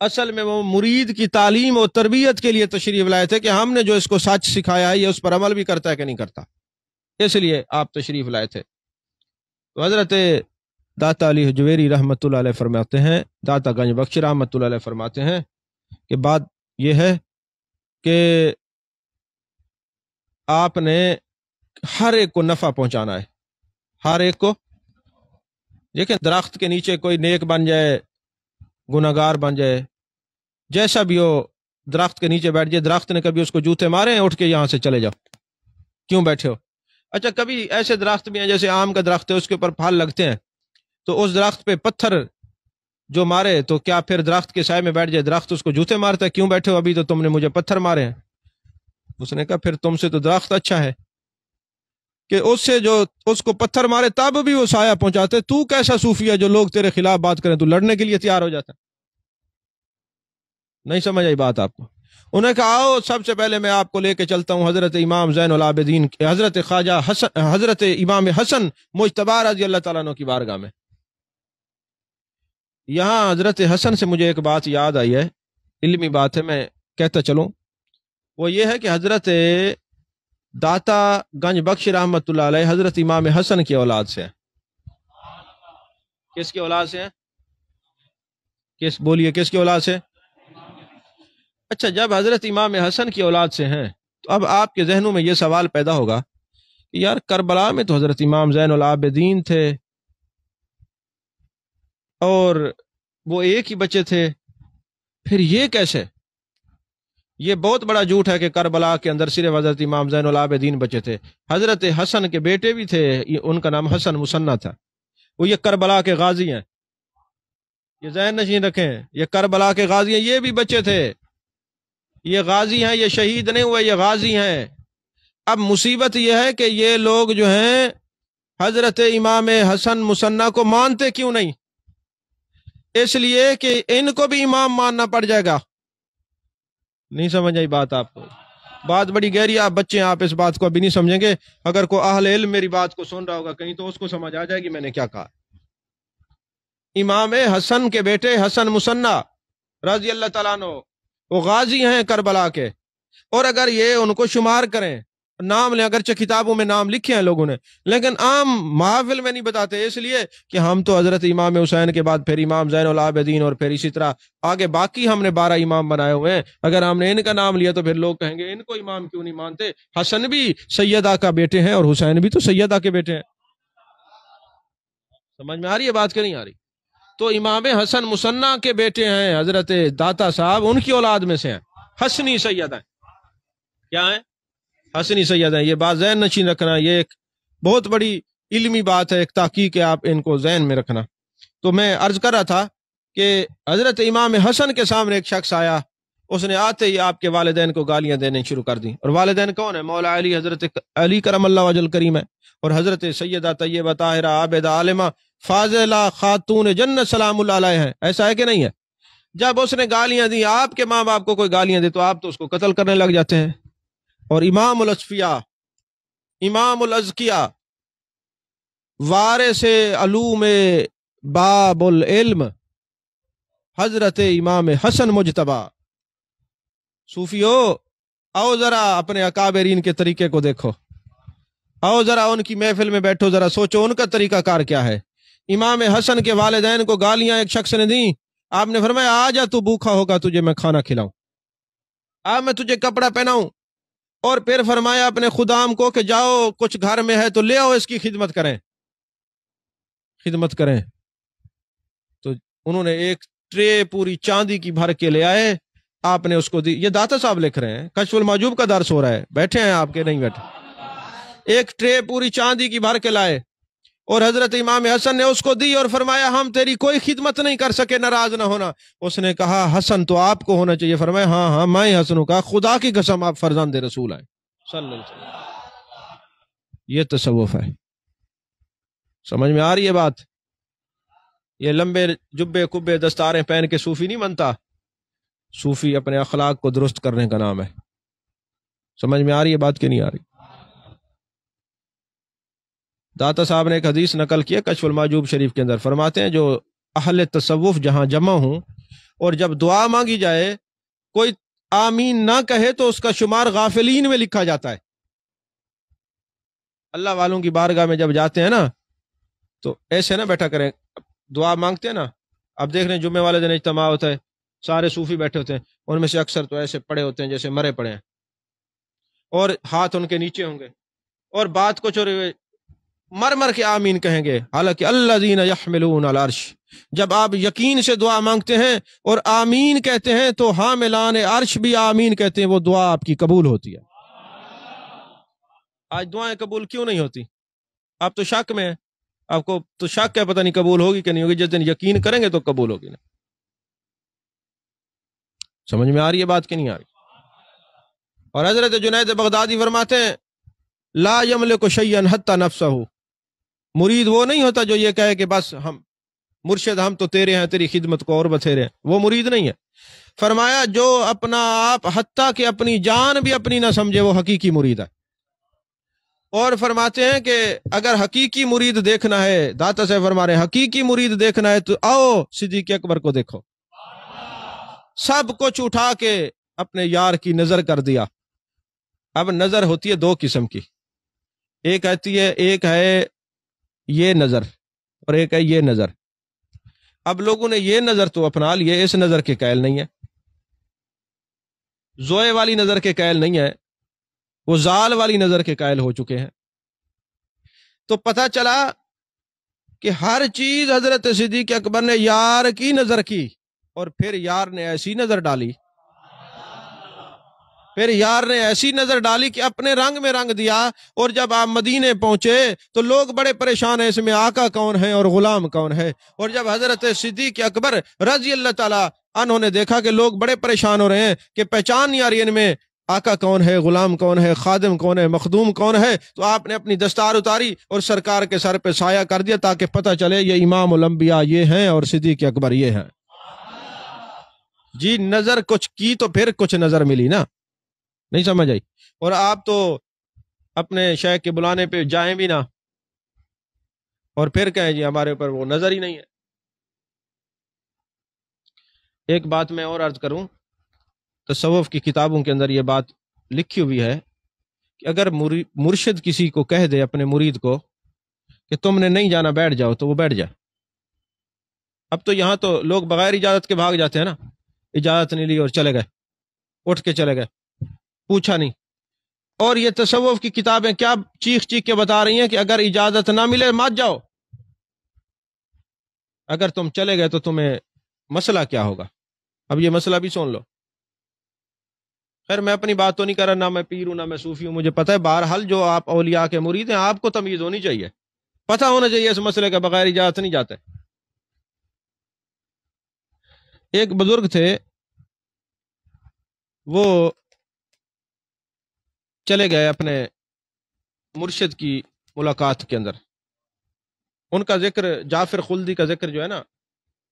اصل میں وہ مرید کی تعلیم اور تربیت کے لیے تشریف لائے تھے کہ ہم نے جو اس کو سچ سکھایا ہے یہ اس پر عمل بھی کرتا ہے کہ نہیں کرتا. اس لیے آپ تشریف لائے تھے. تو حضرت داتا علی حجویری رحمۃ اللہ علیہ فرماتے ہیں، داتا گنج بخش رحمۃ اللہ علیہ فرماتے ہیں کہ بات یہ ہے کہ آپ نے ہر ایک کو نفع پہنچانا ہے. ہر ایک کو دیکھیں، درخت کے نیچے کوئی نیک بن جائے، گناہگار بن جائے، جیسا بھی ہو درخت کے نیچے بیٹھ جائے. درخت نے کبھی اس کو جوتے مارے ہیں اٹھ کے یہاں سے چلے جاؤ، کیوں بیٹھے ہو؟ اچھا کبھی ایسے درخت بھی ہیں جیسے آم کا درخت ہے، اس کے اوپر پھل لگتے ہیں تو اس درخت پہ پتھر جو مارے تو کیا پھر درخت کے سائے میں بیٹھ جائے؟ درخت اس کو جوتے مارتا ہے، کیوں بیٹھے ہو؟ ابھی تو تم نے مجھے پتھر مارے ہیں. اس نے کہا پھر تم سے تو درخت اچھا ہے کہ اس سے جو اس کو پتھر مارے تب بھی وہ سایہ پہنچاتے. تو کیسا صوفی ہے جو لوگ تیرے خلاف بات کریں تو لڑنے کے لیے تیار ہو جاتا؟ نہیں سمجھ آئی بات آپ کو؟ انہوں نے کہا آؤ سب سے پہلے میں آپ کو لے کے چلتا ہوں حضرت امام زین العابدین، حضرت خواجہ حسن، حضرت امام حسن مجتبی رضی اللہ تعالیٰ عنہ کی بارگاہ میں. یہاں حضرت حسن سے مجھے ایک بات یاد آئی ہے، علمی بات ہے، میں کہتا چلوں. وہ یہ ہے کہ حضرت داتا گنج بخش رحمۃ اللہ علیہ حضرت امام حسن کی اولاد سے ہیں. کس کی اولاد سے ہیں؟ بولیے کس کی اولاد سے؟ اچھا جب حضرت امام حسن کی اولاد سے ہیں تو اب آپ کے ذہنوں میں یہ سوال پیدا ہوگا کہ یار کربلا میں تو حضرت امام زین العابدین تھے اور وہ ایک ہی بچے تھے، پھر یہ کیسے؟ یہ بہت بڑا جھوٹ ہے کہ کربلا کے اندر صرف حضرت امام زین العابدین بچے تھے. حضرت حسن کے بیٹے بھی تھے، ان کا نام حسن مصنع تھا، وہ یہ کربلا کے غازی ہیں. یہ ذہن نشین رکھیں، یہ کربلا کے غازی ہیں، یہ بھی بچے تھے. یہ غازی ہیں، یہ شہید نہیں ہوئے، یہ غازی ہیں. اب مصیبت یہ ہے کہ یہ لوگ جو ہیں حضرت امام حسن مصنع کو مانتے کیوں نہیں؟ اس لیے کہ ان کو بھی امام ماننا پڑ جائے گا. نہیں سمجھ آئی بات آپ کو؟ بات بڑی گہری ہے. آپ بچے ہیں، آپ اس بات کو ابھی نہیں سمجھیں گے. اگر کوئی اہل علم میری بات کو سن رہا ہوگا کہیں تو اس کو سمجھ آ جائے گی میں نے کیا کہا. امام حسن کے بیٹے حسن مصنع رضی اللہ تعالیٰ عنہ وہ غازی ہیں کربلا کے، اور اگر یہ ان کو شمار کریں، نام لیں، اگرچہ کتابوں میں نام لکھے ہیں لوگوں نے لیکن عام محافل میں نہیں بتاتے، اس لیے کہ ہم تو حضرت امام حسین کے بعد پھر امام زین العابدین اور پھر اسی طرح آگے باقی ہم نے 12 امام بنائے ہوئے ہیں. اگر ہم نے ان کا نام لیا تو پھر لوگ کہیں گے ان کو امام کیوں نہیں مانتے؟ حسن بھی سیدہ کا بیٹے ہیں اور حسین بھی تو سیدہ کے بیٹے ہیں. سمجھ میں آ رہی ہے بات کہ نہیں آ رہی؟ تو امام حسن مصنع کے بیٹے ہیں حضرت داتا صاحب، ان کی اولاد میں سے ہیں، حسنی سید ہیں. کیا ہیں؟ حسنی سید ہیں. یہ بات ذہن نشین رکھنا، یہ ایک بہت بڑی علمی بات ہے، ایک تحقیق ہے، آپ ان کو ذہن میں رکھنا. تو میں عرض کر رہا تھا کہ حضرت امام حسن کے سامنے ایک شخص آیا، اس نے آتے ہی آپ کے والدین کو گالیاں دینے شروع کر دی. اور والدین کون ہیں؟ مولا علی، حضرت علی کرم اللہ وجہ الکریم ہے، اور حضرت سیدہ طیبہ طاہرہ عابدہ عالمہ فاضلہ خاتون جنت سلام اللہ علیہ ہیں. ایسا ہے کہ نہیں ہے؟ جب اس نے گالیاں دی، آپ کے ماں باپ کو کوئی گالیاں دے تو آپ تو اس کو قتل کرنے لگ جاتے ہیں. اور امام الاصفیاء، امام الازکیاء، وارث علوم باب العلم، حضرت امام حسن مجتبی صوفیو، آؤ ذرا اپنے اکابرین کے طریقے کو دیکھو، آؤ ذرا ان کی محفل میں بیٹھو، ذرا سوچو ان کا طریقہ کار کیا ہے۔ امام حسن کے والدین کو گالیاں ایک شخص نے دیں، آپ نے فرمایا آ جا، تو بھوکا ہوگا، تجھے میں کھانا کھلاؤں، آ میں تجھے کپڑا پہناؤں۔ اور پھر فرمایا اپنے خدام کو کہ جاؤ کچھ گھر میں ہے تو لے آؤ، اس کی خدمت کریں، خدمت کریں۔ تو انہوں نے ایک ٹرے پوری چاندی کی بھر کے لے آئے، آپ نے اس کو دی۔ یہ داتا صاحب لکھ رہے ہیں، کشف المحجوب کا درس ہو رہا ہے، بیٹھے ہیں آپ کے نہیں بیٹھے۔ ایک ٹرے پوری چاندی کی بھر کے لائے اور حضرت امام حسن نے اس کو دی اور فرمایا ہم تیری کوئی خدمت نہیں کر سکے، ناراض نہ ہونا۔ اس نے کہا حسن تو آپ کو ہونا چاہیے۔ فرمایا ہاں ہاں میں حسن ہوں۔ کہا خدا کی قسم آپ فرزند رسول ہیں صلی اللہ علیہ وسلم۔ یہ تصوف ہے، سمجھ میں آ رہی ہے بات؟ یہ لمبے جبے کبے دستاریں پہن کے صوفی نہیں بنتا، صوفی اپنے اخلاق کو درست کرنے کا نام ہے۔ سمجھ میں آ رہی ہے بات کہ نہیں آ رہی؟ داتا صاحب نے ایک حدیث نقل کیا کشف المحجوب شریف کے اندر، فرماتے ہیں جو اہل تصوف جہاں جمع ہوں اور جب دعا مانگی جائے کوئی آمین نہ کہے تو اس کا شمار غافلین میں لکھا جاتا ہے۔ اللہ والوں کی بارگاہ میں جب جاتے ہیں نا تو ایسے نہ بیٹھا کریں، دعا مانگتے ہیں نا، اب دیکھ رہے ہیں جمعے والے دن اجتماع ہوتا ہے، سارے صوفی بیٹھے ہوتے ہیں، ان میں سے اکثر تو ایسے پڑے ہوتے ہیں جیسے مرے پڑے ہیں، اور ہاتھ ان کے نیچے ہوں گے اور بات کو مر مر کے آمین کہیں گے، حالانکہ الذین یحملون العرش، جب آپ یقین سے دعا مانگتے ہیں اور آمین کہتے ہیں تو حاملان عرش بھی آمین کہتے ہیں، وہ دعا آپ کی قبول ہوتی ہے۔ آج دعائیں قبول کیوں نہیں ہوتی؟ آپ تو شک میں ہیں، آپ کو تو شک ہے، پتہ نہیں قبول ہوگی کہ نہیں ہوگی، جس دن یقین کریں گے تو قبول ہوگی نا۔ سمجھ میں آ رہی ہے بات کہ نہیں آ رہی؟ اور حضرت جنید بغدادی فرماتے ہیں لا یملک شیئا حتی نفسہ، مرید وہ نہیں ہوتا جو یہ کہے کہ بس ہم مرشد ہم تو تیرے ہیں، تیری خدمت کو اور بتھیرے ہیں، وہ مرید نہیں ہے۔ فرمایا جو اپنا آپ حتیٰ کہ اپنی جان بھی اپنی نہ سمجھے وہ حقیقی مرید ہے۔ اور فرماتے ہیں کہ اگر حقیقی مرید دیکھنا ہے، داتا سے فرما رہے ہیں حقیقی مرید دیکھنا ہے تو آؤ صدیق اکبر کو دیکھو، سب کچھ اٹھا کے اپنے یار کی نظر کر دیا۔ اب نظر ہوتی ہے دو قسم کی، ایک آتی ہے، ایک ہے یہ نظر اور ایک ہے یہ نظر۔ اب لوگوں نے یہ نظر تو اپنا لیے، اس نظر کے قائل نہیں ہے، زوئے والی نظر کے قائل نہیں ہے، وہ زال والی نظر کے قائل ہو چکے ہیں۔ تو پتہ چلا کہ ہر چیز حضرت صدیق اکبر نے یار کی نظر کی، اور پھر یار نے ایسی نظر ڈالی، پھر یار نے ایسی نظر ڈالی کہ اپنے رنگ میں رنگ دیا۔ اور جب آپ مدینے پہنچے تو لوگ بڑے پریشان ہیں، اس میں آقا کون ہے اور غلام کون ہے۔ اور جب حضرت صدیق اکبر رضی اللہ تعالی عنہ نے دیکھا کہ لوگ بڑے پریشان ہو رہے ہیں کہ پہچان نہیں آ رہی ان میں آقا کون ہے، غلام کون ہے، خادم کون ہے، مخدوم کون ہے، تو آپ نے اپنی دستار اتاری اور سرکار کے سر پہ سایہ کر دیا تاکہ پتہ چلے یہ امام الانبیاء یہ ہیں اور صدیق اکبر یہ ہیں۔ جی نظر کچھ کی تو پھر کچھ نظر ملی نا، نہیں سمجھ آئی؟ اور آپ تو اپنے شیخ کے بلانے پہ جائیں بھی نہ اور پھر کہیں جی ہمارے اوپر وہ نظر ہی نہیں ہے۔ ایک بات میں اور عرض کروں، تصوف کی کتابوں کے اندر یہ بات لکھی ہوئی ہے کہ اگر مرشد کسی کو کہہ دے اپنے مرید کو کہ تم نے نہیں جانا بیٹھ جاؤ تو وہ بیٹھ جائے۔ اب تو یہاں تو لوگ بغیر اجازت کے بھاگ جاتے ہیں نا، اجازت نہیں لی اور چلے گئے، اٹھ کے چلے گئے، پوچھا نہیں۔ اور یہ تصوف کی کتابیں کیا چیخ چیخ کے بتا رہی ہیں کہ اگر اجازت نہ ملے مت جاؤ، اگر تم چلے گئے تو تمہیں مسئلہ کیا ہوگا۔ اب یہ مسئلہ بھی سن لو۔ خیر میں اپنی بات تو نہیں کر رہا، نہ میں پیر ہوں نہ میں صوفی ہوں، مجھے پتہ ہے بہرحال جو آپ اولیاء کے مرید ہیں آپ کو تمیز ہونی چاہیے، پتہ ہونا چاہیے اس مسئلے کا، بغیر اجازت نہیں جاتے۔ ایک بزرگ تھے، وہ چلے گئے اپنے مرشد کی ملاقات کے اندر۔ ان کا ذکر جعفر خلدی کا ذکر جو ہے نا،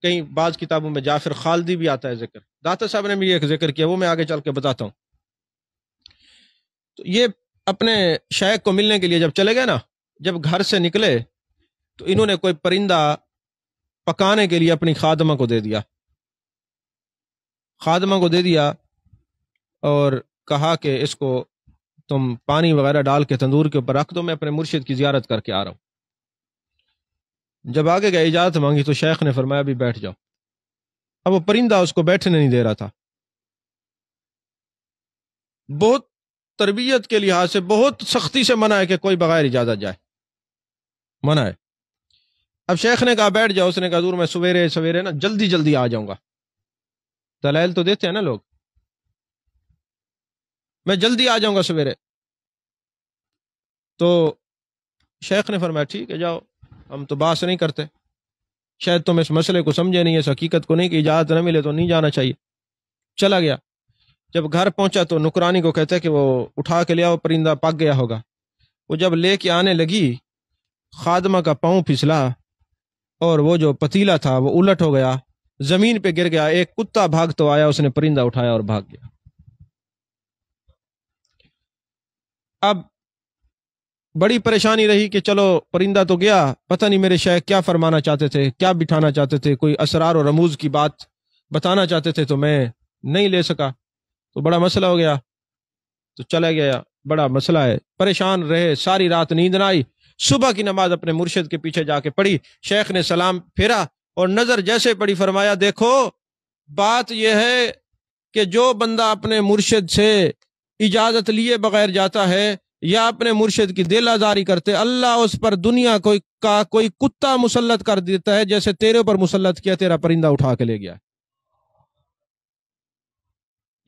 کہیں بعض کتابوں میں جعفر خالدی بھی آتا ہے ذکر، داتا صاحب نے بھی ایک ذکر کیا، وہ میں آگے چل کے بتاتا ہوں۔ تو یہ اپنے شیخ کو ملنے کے لیے جب چلے گئے نا، جب گھر سے نکلے تو انہوں نے کوئی پرندہ پکانے کے لیے اپنی خادمہ کو دے دیا، خادمہ کو دے دیا اور کہا کہ اس کو تم پانی وغیرہ ڈال کے تندور کے اوپر رکھ دو، میں اپنے مرشد کی زیارت کر کے آ رہا ہوں۔ جب آگے گئے اجازت مانگی تو شیخ نے فرمایا بھی بیٹھ جاؤ۔ اب وہ پرندہ اس کو بیٹھنے نہیں دے رہا تھا، بہت تربیت کے لحاظ سے بہت سختی سے منع ہے کہ کوئی بغیر اجازت جائے، منع ہے۔ اب شیخ نے کہا بیٹھ جاؤ، اس نے کہا حضور میں سویرے سویرے نا جلدی جلدی آ جاؤں گا، دلائل تو دیتے ہیں نا لوگ، میں جلدی آ جاؤں گا سویرے۔ تو شیخ نے فرمایا ٹھیک ہے جاؤ، ہم تو بات نہیں کرتے، شاید تم اس مسئلے کو سمجھے نہیں، اس حقیقت کو نہیں کہ اجازت نہ ملے تو نہیں جانا چاہیے۔ چلا گیا۔ جب گھر پہنچا تو نکرانی کو کہتے کہ وہ اٹھا کے لیا، وہ پرندہ پک گیا ہوگا۔ وہ جب لے کے آنے لگی، خادمہ کا پاؤں پھسلا اور وہ جو پتیلا تھا وہ الٹ ہو گیا، زمین پہ گر گیا۔ ایک کتا بھاگ تو آیا، اس نے پرندہ اٹھایا اور بھاگ گیا۔ اب بڑی پریشانی رہی کہ چلو پرندہ تو گیا، پتہ نہیں میرے شیخ کیا فرمانا چاہتے تھے، کیا بٹھانا چاہتے تھے، کوئی اسرار و رموز کی بات بتانا چاہتے تھے تو میں نہیں لے سکا، تو بڑا مسئلہ ہو گیا، تو چلا گیا۔ بڑا مسئلہ ہے، پریشان رہے، ساری رات نیند نہ آئی۔ صبح کی نماز اپنے مرشد کے پیچھے جا کے پڑھی، شیخ نے سلام پھیرا اور نظر جیسے پڑی فرمایا دیکھو بات یہ ہے کہ جو بندہ اپنے مرشد سے اجازت لیے بغیر جاتا ہے یا اپنے مرشد کی دل آزاری کرتے، اللہ اس پر دنیا کا کوئی کتا مسلط کر دیتا ہے جیسے تیرے اوپر مسلط کیا، تیرا پرندہ اٹھا کے لے گیا۔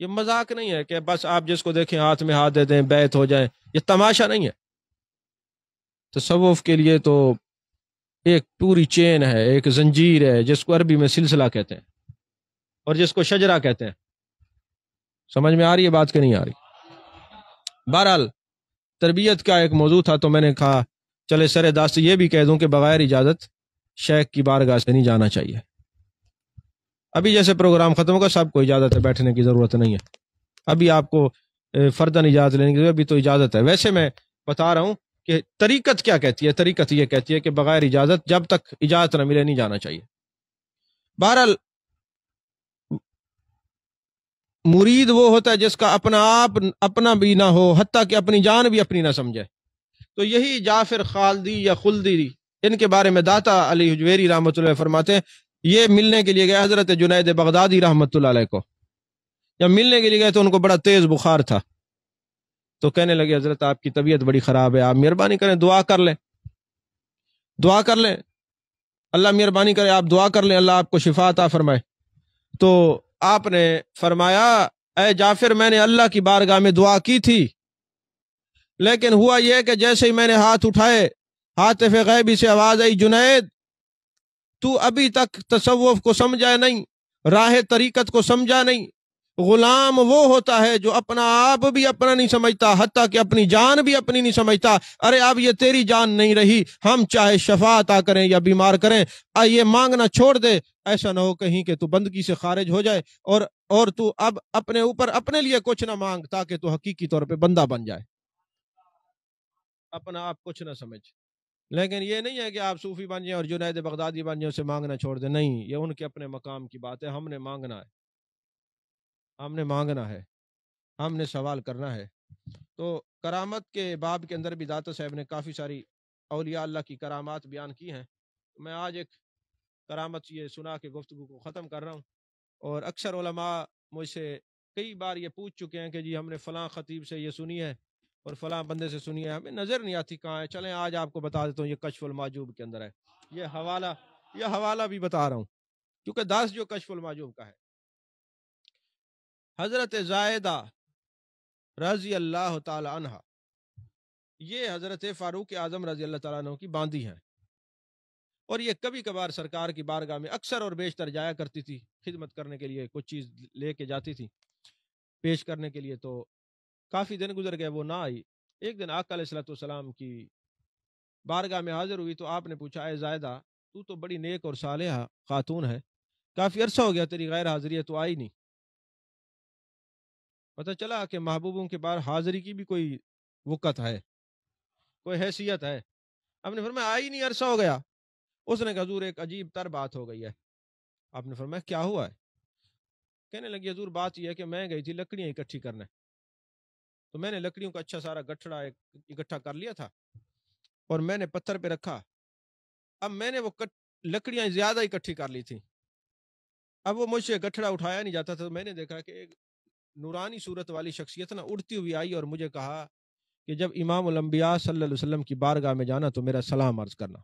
یہ مذاق نہیں ہے کہ بس آپ جس کو دیکھیں ہاتھ میں ہاتھ دے دیں بیعت ہو جائیں، یہ تماشا نہیں ہے۔ تصوف کے لیے تو ایک پوری چین ہے، ایک زنجیر ہے، جس کو عربی میں سلسلہ کہتے ہیں اور جس کو شجرہ کہتے ہیں۔ سمجھ میں آ رہی ہے بات کہ نہیں آ رہی؟ بہرحال تربیت کا ایک موضوع تھا تو میں نے کہا چلے سر داست یہ بھی کہہ دوں کہ بغیر اجازت شیخ کی بارگاہ سے نہیں جانا چاہیے۔ ابھی جیسے پروگرام ختم ہوگا سب کو اجازت ہے، بیٹھنے کی ضرورت نہیں ہے، ابھی آپ کو فرداً اجازت لینے کی ضرورت، ابھی تو اجازت ہے۔ ویسے میں بتا رہا ہوں کہ طریقت کیا کہتی ہے، طریقت یہ کہتی ہے کہ بغیر اجازت جب تک اجازت نہ ملے نہیں جانا چاہیے۔ بہرحال مرید وہ ہوتا ہے جس کا اپنا آپ اپنا بھی نہ ہو، حتیٰ کہ اپنی جان بھی اپنی نہ سمجھے۔ تو یہی جعفر خالدی یا خلدی، ان کے بارے میں داتا علی حجویری رحمۃ اللہ فرماتے ہیں یہ ملنے کے لیے گئے حضرت جنید بغدادی رحمۃ اللہ علیہ کو، جب ملنے کے لیے گئے تو ان کو بڑا تیز بخار تھا، تو کہنے لگے حضرت آپ کی طبیعت بڑی خراب ہے، آپ مہربانی کریں دعا کر لیں، دعا کر لیں، اللہ مہربانی کرے آپ دعا کر لیں، اللہ آپ کو شفا عطا فرمائے۔ تو آپ نے فرمایا اے جعفر میں نے اللہ کی بارگاہ میں دعا کی تھی، لیکن ہوا یہ کہ جیسے ہی میں نے ہاتھ اٹھائے ہاتف غیبی سے آواز آئی جنید تو ابھی تک تصوف کو سمجھا نہیں، راہ طریقت کو سمجھا نہیں۔ غلام وہ ہوتا ہے جو اپنا آپ بھی اپنا نہیں سمجھتا، حتیٰ کہ اپنی جان بھی اپنی نہیں سمجھتا۔ ارے اب یہ تیری جان نہیں رہی، ہم چاہے شفا عطا کریں یا بیمار کریں، یہ مانگنا چھوڑ دے، ایسا نہ ہو کہیں کہ تو بندگی سے خارج ہو جائے اور تو اب اپنے اوپر اپنے لیے کچھ نہ مانگ تاکہ تو حقیقی طور پہ بندہ بن جائے، اپنا آپ کچھ نہ سمجھ۔ لیکن یہ نہیں ہے کہ آپ صوفی بن جائیں اور جنید بغدادی بن جائیں اسے مانگنا چھوڑ دیں، نہیں، یہ ان کے اپنے مقام کی بات ہے۔ ہم نے مانگنا ہے، ہم نے مانگنا ہے، ہم نے سوال کرنا ہے۔ تو کرامت کے باب کے اندر بھی داتا صاحب نے کافی ساری اولیاء اللہ کی کرامات بیان کی ہیں۔ میں آج ایک کرامت یہ سنا کے گفتگو کو ختم کر رہا ہوں۔ اور اکثر علماء مجھ سے کئی بار یہ پوچھ چکے ہیں کہ جی ہم نے فلاں خطیب سے یہ سنی ہے اور فلاں بندے سے سنی ہے، ہمیں نظر نہیں آتی کہاں ہے۔ چلیں آج آپ کو بتا دیتا ہوں، یہ کشف المعجوب کے اندر ہے، یہ حوالہ بھی بتا رہا ہوں کیونکہ داس جو کشف المعجوب کا ہے۔ حضرت زائدہ رضی اللہ تعالی عنہ یہ حضرت فاروق اعظم رضی اللہ تعالیٰ عنہ کی باندی ہیں، اور یہ کبھی کبھار سرکار کی بارگاہ میں اکثر اور بیشتر جایا کرتی تھی خدمت کرنے کے لیے، کچھ چیز لے کے جاتی تھی پیش کرنے کے لیے۔ تو کافی دن گزر گئے وہ نہ آئی۔ ایک دن آقا علیہ الصلوۃ والسلام کی بارگاہ میں حاضر ہوئی تو آپ نے پوچھا اے زائدہ تو بڑی نیک اور صالحہ خاتون ہے، کافی عرصہ ہو گیا تیری غیر حاضری ہے، تو آئی نہیں۔ پتہ چلا کہ محبوبوں کے بار حاضری کی بھی کوئی وقت ہے، کوئی حیثیت ہے۔ آپ نے فرمایا آئی نہیں، عرصہ ہو گیا۔ اس نے کہا حضور ایک عجیب تر بات ہو گئی ہے۔ آپ نے فرمایا کیا ہوا ہے؟ کہنے لگی حضور بات یہ ہے کہ میں گئی تھی لکڑیاں اکٹھی کرنے، تو میں نے لکڑیوں کا اچھا سارا گٹھڑا اکٹھا کر لیا تھا اور میں نے پتھر پہ رکھا. اب میں نے وہ لکڑیاں زیادہ اکٹھی کر لی تھی. اب وہ مجھ سے گٹھڑا اٹھایا نہیں جاتا تھا. تو میں نے دیکھا کہ ایک نورانی صورت والی شخصیت نا اڑتی ہوئی آئی اور مجھے کہا کہ جب امام الانبیاء صلی اللہ علیہ وسلم کی بارگاہ میں جانا تو میرا سلام عرض کرنا.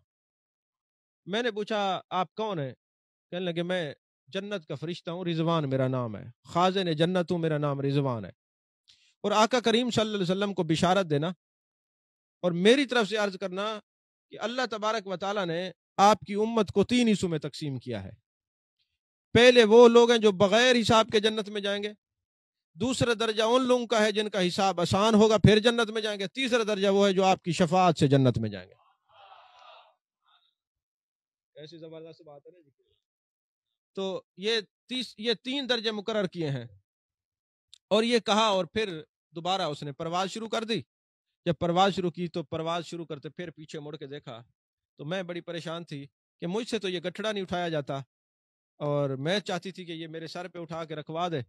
میں نے پوچھا آپ کون ہیں؟ کہنے لگے میں جنت کا فرشتہ ہوں، رضوان میرا نام ہے، خازن جنت ہوں، میرا نام رضوان ہے، اور آقا کریم صلی اللہ علیہ وسلم کو بشارت دینا اور میری طرف سے عرض کرنا کہ اللہ تبارک و تعالیٰ نے آپ کی امت کو 3 حصوں میں تقسیم کیا ہے. پہلے وہ لوگ ہیں جو بغیر حساب کے جنت میں جائیں گے، دوسرا درجہ ان لوگوں کا ہے جن کا حساب آسان ہوگا پھر جنت میں جائیں گے، تیسرا درجہ وہ ہے جو آپ کی شفاعت سے جنت میں جائیں گے. ایسی زبردست بات ہے نا جی. تو یہ 3 درجے مقرر کیے ہیں اور یہ کہا اور پھر دوبارہ اس نے پرواز شروع کر دی. جب پرواز شروع کی تو پرواز شروع کرتے پھر پیچھے مڑ کے دیکھا تو میں بڑی پریشان تھی کہ مجھ سے تو یہ گٹھڑا نہیں اٹھایا جاتا اور میں چاہتی تھی کہ یہ میرے سر پہ اٹھا کے رکھوا دے،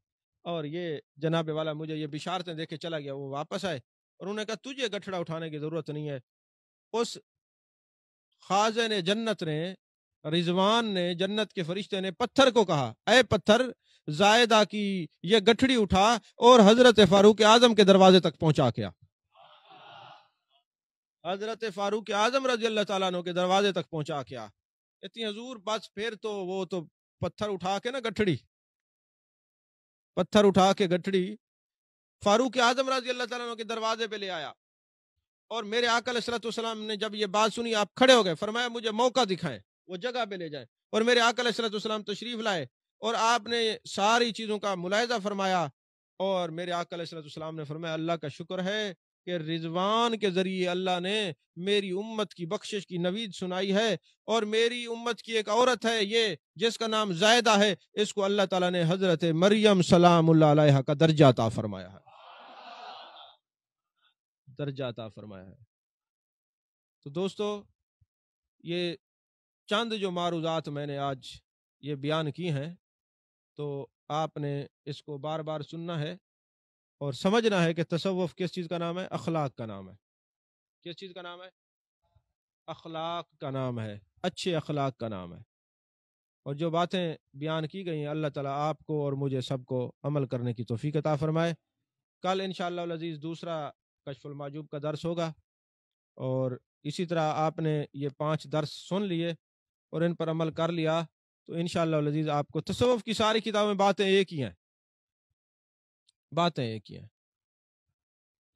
اور یہ جناب والا مجھے یہ بشارتیں دے کے چلا گیا. وہ واپس آئے اور انہوں نے کہا تجھے گٹھڑا اٹھانے کی ضرورت نہیں ہے. اس خازن جنت نے، رضوان نے، جنت کے فرشتے نے پتھر کو کہا اے پتھر زائدہ کی یہ گٹھڑی اٹھا اور حضرت فاروق اعظم کے دروازے تک پہنچا کے آ. حضرت فاروق اعظم رضی اللہ تعالیٰ عنہ کے دروازے تک پہنچا کے آ. اتنی حضور بس پھر تو وہ تو پتھر اٹھا کے نا گٹھڑی، پتھر اٹھا کے گٹھڑی فاروق اعظم رضی اللہ تعالیٰ عنہ کے دروازے پہ لے آیا. اور میرے آقا علیہ الصلوۃ والسلام نے جب یہ بات سنی آپ کھڑے ہو گئے، فرمایا مجھے موقع دکھائیں، وہ جگہ پہ لے جائیں. اور میرے آقا علیہ الصلوۃ والسلام تشریف لائے اور آپ نے ساری چیزوں کا ملاحظہ فرمایا اور میرے آقا علیہ الصلوۃ والسلام نے فرمایا اللہ کا شکر ہے کہ رضوان کے ذریعے اللہ نے میری امت کی بخشش کی نوید سنائی ہے، اور میری امت کی ایک عورت ہے یہ جس کا نام زائدہ ہے، اس کو اللہ تعالیٰ نے حضرت مریم سلام اللہ علیہ کا درجہ عطا فرمایا ہے، درجہ عطا فرمایا ہے. تو دوستو یہ چند جو معروضات میں نے آج یہ بیان کی ہیں تو آپ نے اس کو بار بار سننا ہے اور سمجھنا ہے کہ تصوف کس چیز کا نام ہے؟ اخلاق کا نام ہے. کس چیز کا نام ہے؟ اخلاق کا نام ہے، اچھے اخلاق کا نام ہے. اور جو باتیں بیان کی گئی ہیں اللہ تعالیٰ آپ کو اور مجھے سب کو عمل کرنے کی توفیق عطا فرمائے. کل انشاءاللہ العزیز دوسرا کشف المحجوب کا درس ہوگا اور اسی طرح آپ نے یہ 5 درس سن لیے اور ان پر عمل کر لیا تو انشاءاللہ العزیز آپ کو تصوف کی ساری کتابیں باتیں ایک ہی ہیں، باتیں ایک ہی ہیں.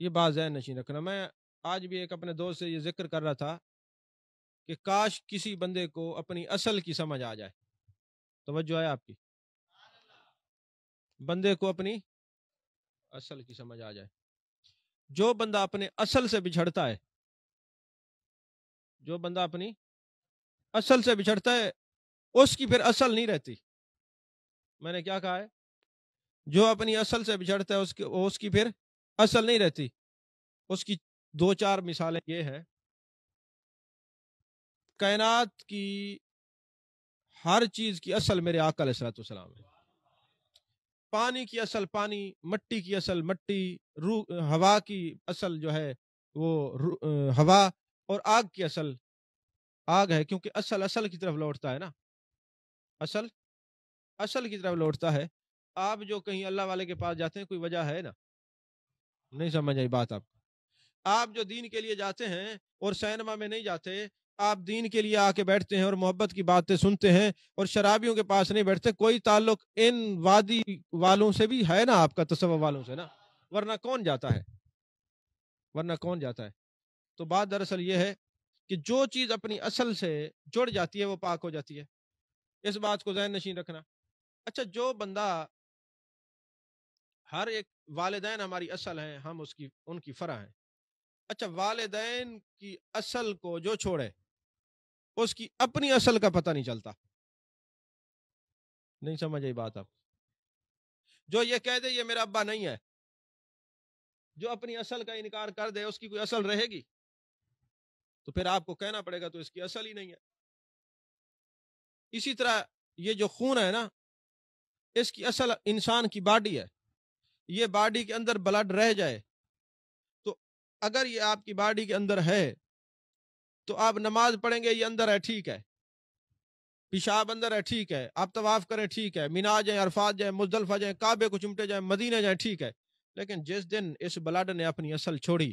یہ بات ذہن نشین رکھنا. میں آج بھی ایک اپنے دوست سے یہ ذکر کر رہا تھا کہ کاش کسی بندے کو اپنی اصل کی سمجھ آ جائے. توجہ ہے آپ کی؟ بندے کو اپنی اصل کی سمجھ آ جائے. جو بندہ اپنے اصل سے بچھڑتا ہے، جو بندہ اپنی اصل سے بچھڑتا ہے اس کی پھر اصل نہیں رہتی. میں نے کیا کہا ہے؟ جو اپنی اصل سے بچھڑتا ہے اس کی پھر اصل نہیں رہتی. اس کی 2-4 مثالیں یہ ہیں. کائنات کی ہر چیز کی اصل میرے آقا علیہ الصلوۃ والسلام ہے. پانی کی اصل پانی، مٹی کی اصل مٹی، ہوا کی اصل جو ہے وہ ہوا، اور آگ کی اصل آگ ہے، کیونکہ اصل کی طرف لوٹتا ہے نا، اصل کی طرف لوٹتا ہے. آپ جو کہیں اللہ والے کے پاس جاتے ہیں کوئی وجہ ہے نا؟ نہیں سمجھ آئی بات آپ؟ آپ جو دین کے لیے جاتے ہیں اور سینما میں نہیں جاتے، آپ دین کے لیے آ کے بیٹھتے ہیں اور محبت کی باتیں سنتے ہیں اور شرابیوں کے پاس نہیں بیٹھتے. کوئی تعلق ان وادی والوں سے بھی ہے نا آپ کا، تصوف والوں سے نا، ورنہ کون جاتا ہے؟ ورنہ کون جاتا ہے؟ تو بات دراصل یہ ہے کہ جو چیز اپنی اصل سے جڑ جاتی ہے وہ پاک ہو جاتی ہے. اس بات کو ذہن نشین رکھنا. اچھا جو بندہ، ہر ایک والدین ہماری اصل ہیں، ہم ان کی فرع ہیں. اچھا والدین کی اصل کو جو چھوڑے اس کی اپنی اصل کا پتہ نہیں چلتا. نہیں سمجھ آئی بات آپ؟ جو یہ کہہ دے یہ میرا ابا نہیں ہے، جو اپنی اصل کا انکار کر دے اس کی کوئی اصل رہے گی؟ تو پھر آپ کو کہنا پڑے گا تو اس کی اصل ہی نہیں ہے. اسی طرح یہ جو خون ہے نا، اس کی اصل انسان کی باڈی ہے، یہ باڈی کے اندر بلڈ رہ جائے تو اگر یہ آپ کی باڈی کے اندر ہے تو آپ نماز پڑھیں گے یہ اندر ہے ٹھیک ہے، پیشاب اندر ہے ٹھیک ہے، آپ طواف کریں ٹھیک ہے، مینا جائیں، عرفات جائیں، مزدلفہ جائیں، کعبے کو چمٹے جائیں، مدینہ جائیں ٹھیک ہے، لیکن جس دن اس بلڈ نے اپنی اصل چھوڑی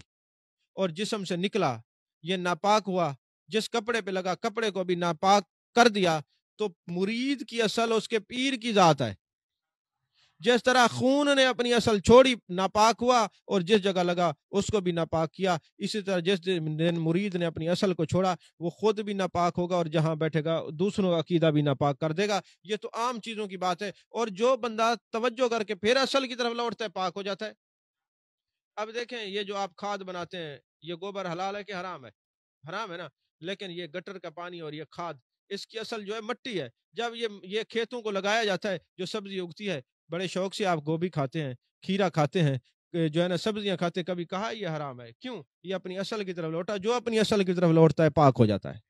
اور جسم سے نکلا، یہ ناپاک ہوا، جس کپڑے پہ لگا کپڑے کو بھی ناپاک کر دیا، تو مرید کی اصل اس کے پیر کی ذات ہے۔ جس طرح خون نے اپنی اصل چھوڑی ناپاک ہوا اور جس جگہ لگا اس کو بھی ناپاک کیا، اسی طرح جس دن مرید نے اپنی اصل کو چھوڑا وہ خود بھی ناپاک ہوگا اور جہاں بیٹھے گا دوسروں کا عقیدہ بھی ناپاک کر دے گا۔ یہ تو عام چیزوں کی بات ہے، اور جو بندہ توجہ کر کے پھر اصل کی طرف لوٹتا ہے پاک ہو جاتا ہے۔ اب دیکھیں یہ جو آپ کھاد بناتے ہیں، یہ گوبر حلال ہے کہ حرام ہے؟ حرام ہے نا، لیکن یہ گٹر کا پانی اور یہ کھاد اس کی اصل جو ہے مٹی ہے۔ جب یہ کھیتوں کو لگایا جاتا ہے، جو سبزی اگتی ہے، بڑے شوق سے آپ گوبھی کھاتے ہیں، کھیرا کھاتے ہیں، جو ہے نا سبزیاں کھاتے ہیں، کبھی کہا یہ حرام ہے؟ کیوں؟ یہ اپنی اصل کی طرف لوٹا، جو اپنی اصل کی طرف لوٹتا ہے پاک ہو جاتا ہے،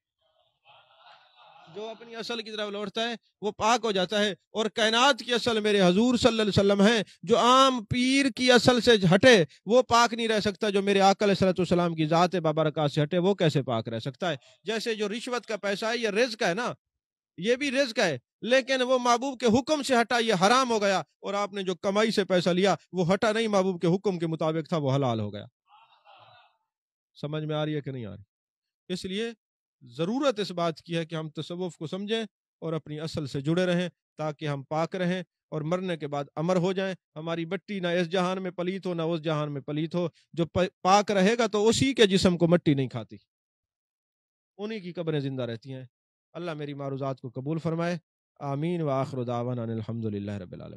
جو اپنی اصل کی طرف لوٹتا ہے وہ پاک ہو جاتا ہے۔ اور کائنات کی اصل میرے حضور صلی اللہ علیہ وسلم ہے، جو عام پیر کی اصل سے ہٹے وہ پاک نہیں رہ سکتا، جو میرے آقا علیہ السلام کی ذات بابرکات سے ہٹے وہ کیسے پاک رہ سکتا ہے؟ جیسے جو رشوت کا پیسہ ہے یہ رزق ہے نا، یہ بھی رزق ہے، لیکن وہ محبوب کے حکم سے ہٹا یہ حرام ہو گیا، اور آپ نے جو کمائی سے پیسہ لیا وہ ہٹا نہیں، محبوب کے حکم کے مطابق تھا، وہ حلال ہو گیا۔ سمجھ میں آ رہی ہے کہ نہیں آ رہی؟ اس لیے ضرورت اس بات کی ہے کہ ہم تصوف کو سمجھیں اور اپنی اصل سے جڑے رہیں تاکہ ہم پاک رہیں اور مرنے کے بعد امر ہو جائیں، ہماری مٹی نہ اس جہان میں پلیت ہو نہ اس جہان میں پلیت ہو۔ جو پاک رہے گا تو اسی کے جسم کو مٹی نہیں کھاتی، انہی کی قبریں زندہ رہتی ہیں۔ اللہ میری معروضات کو قبول فرمائے، آمین، وآخر دعوانا ان الحمدللہ رب العالمین۔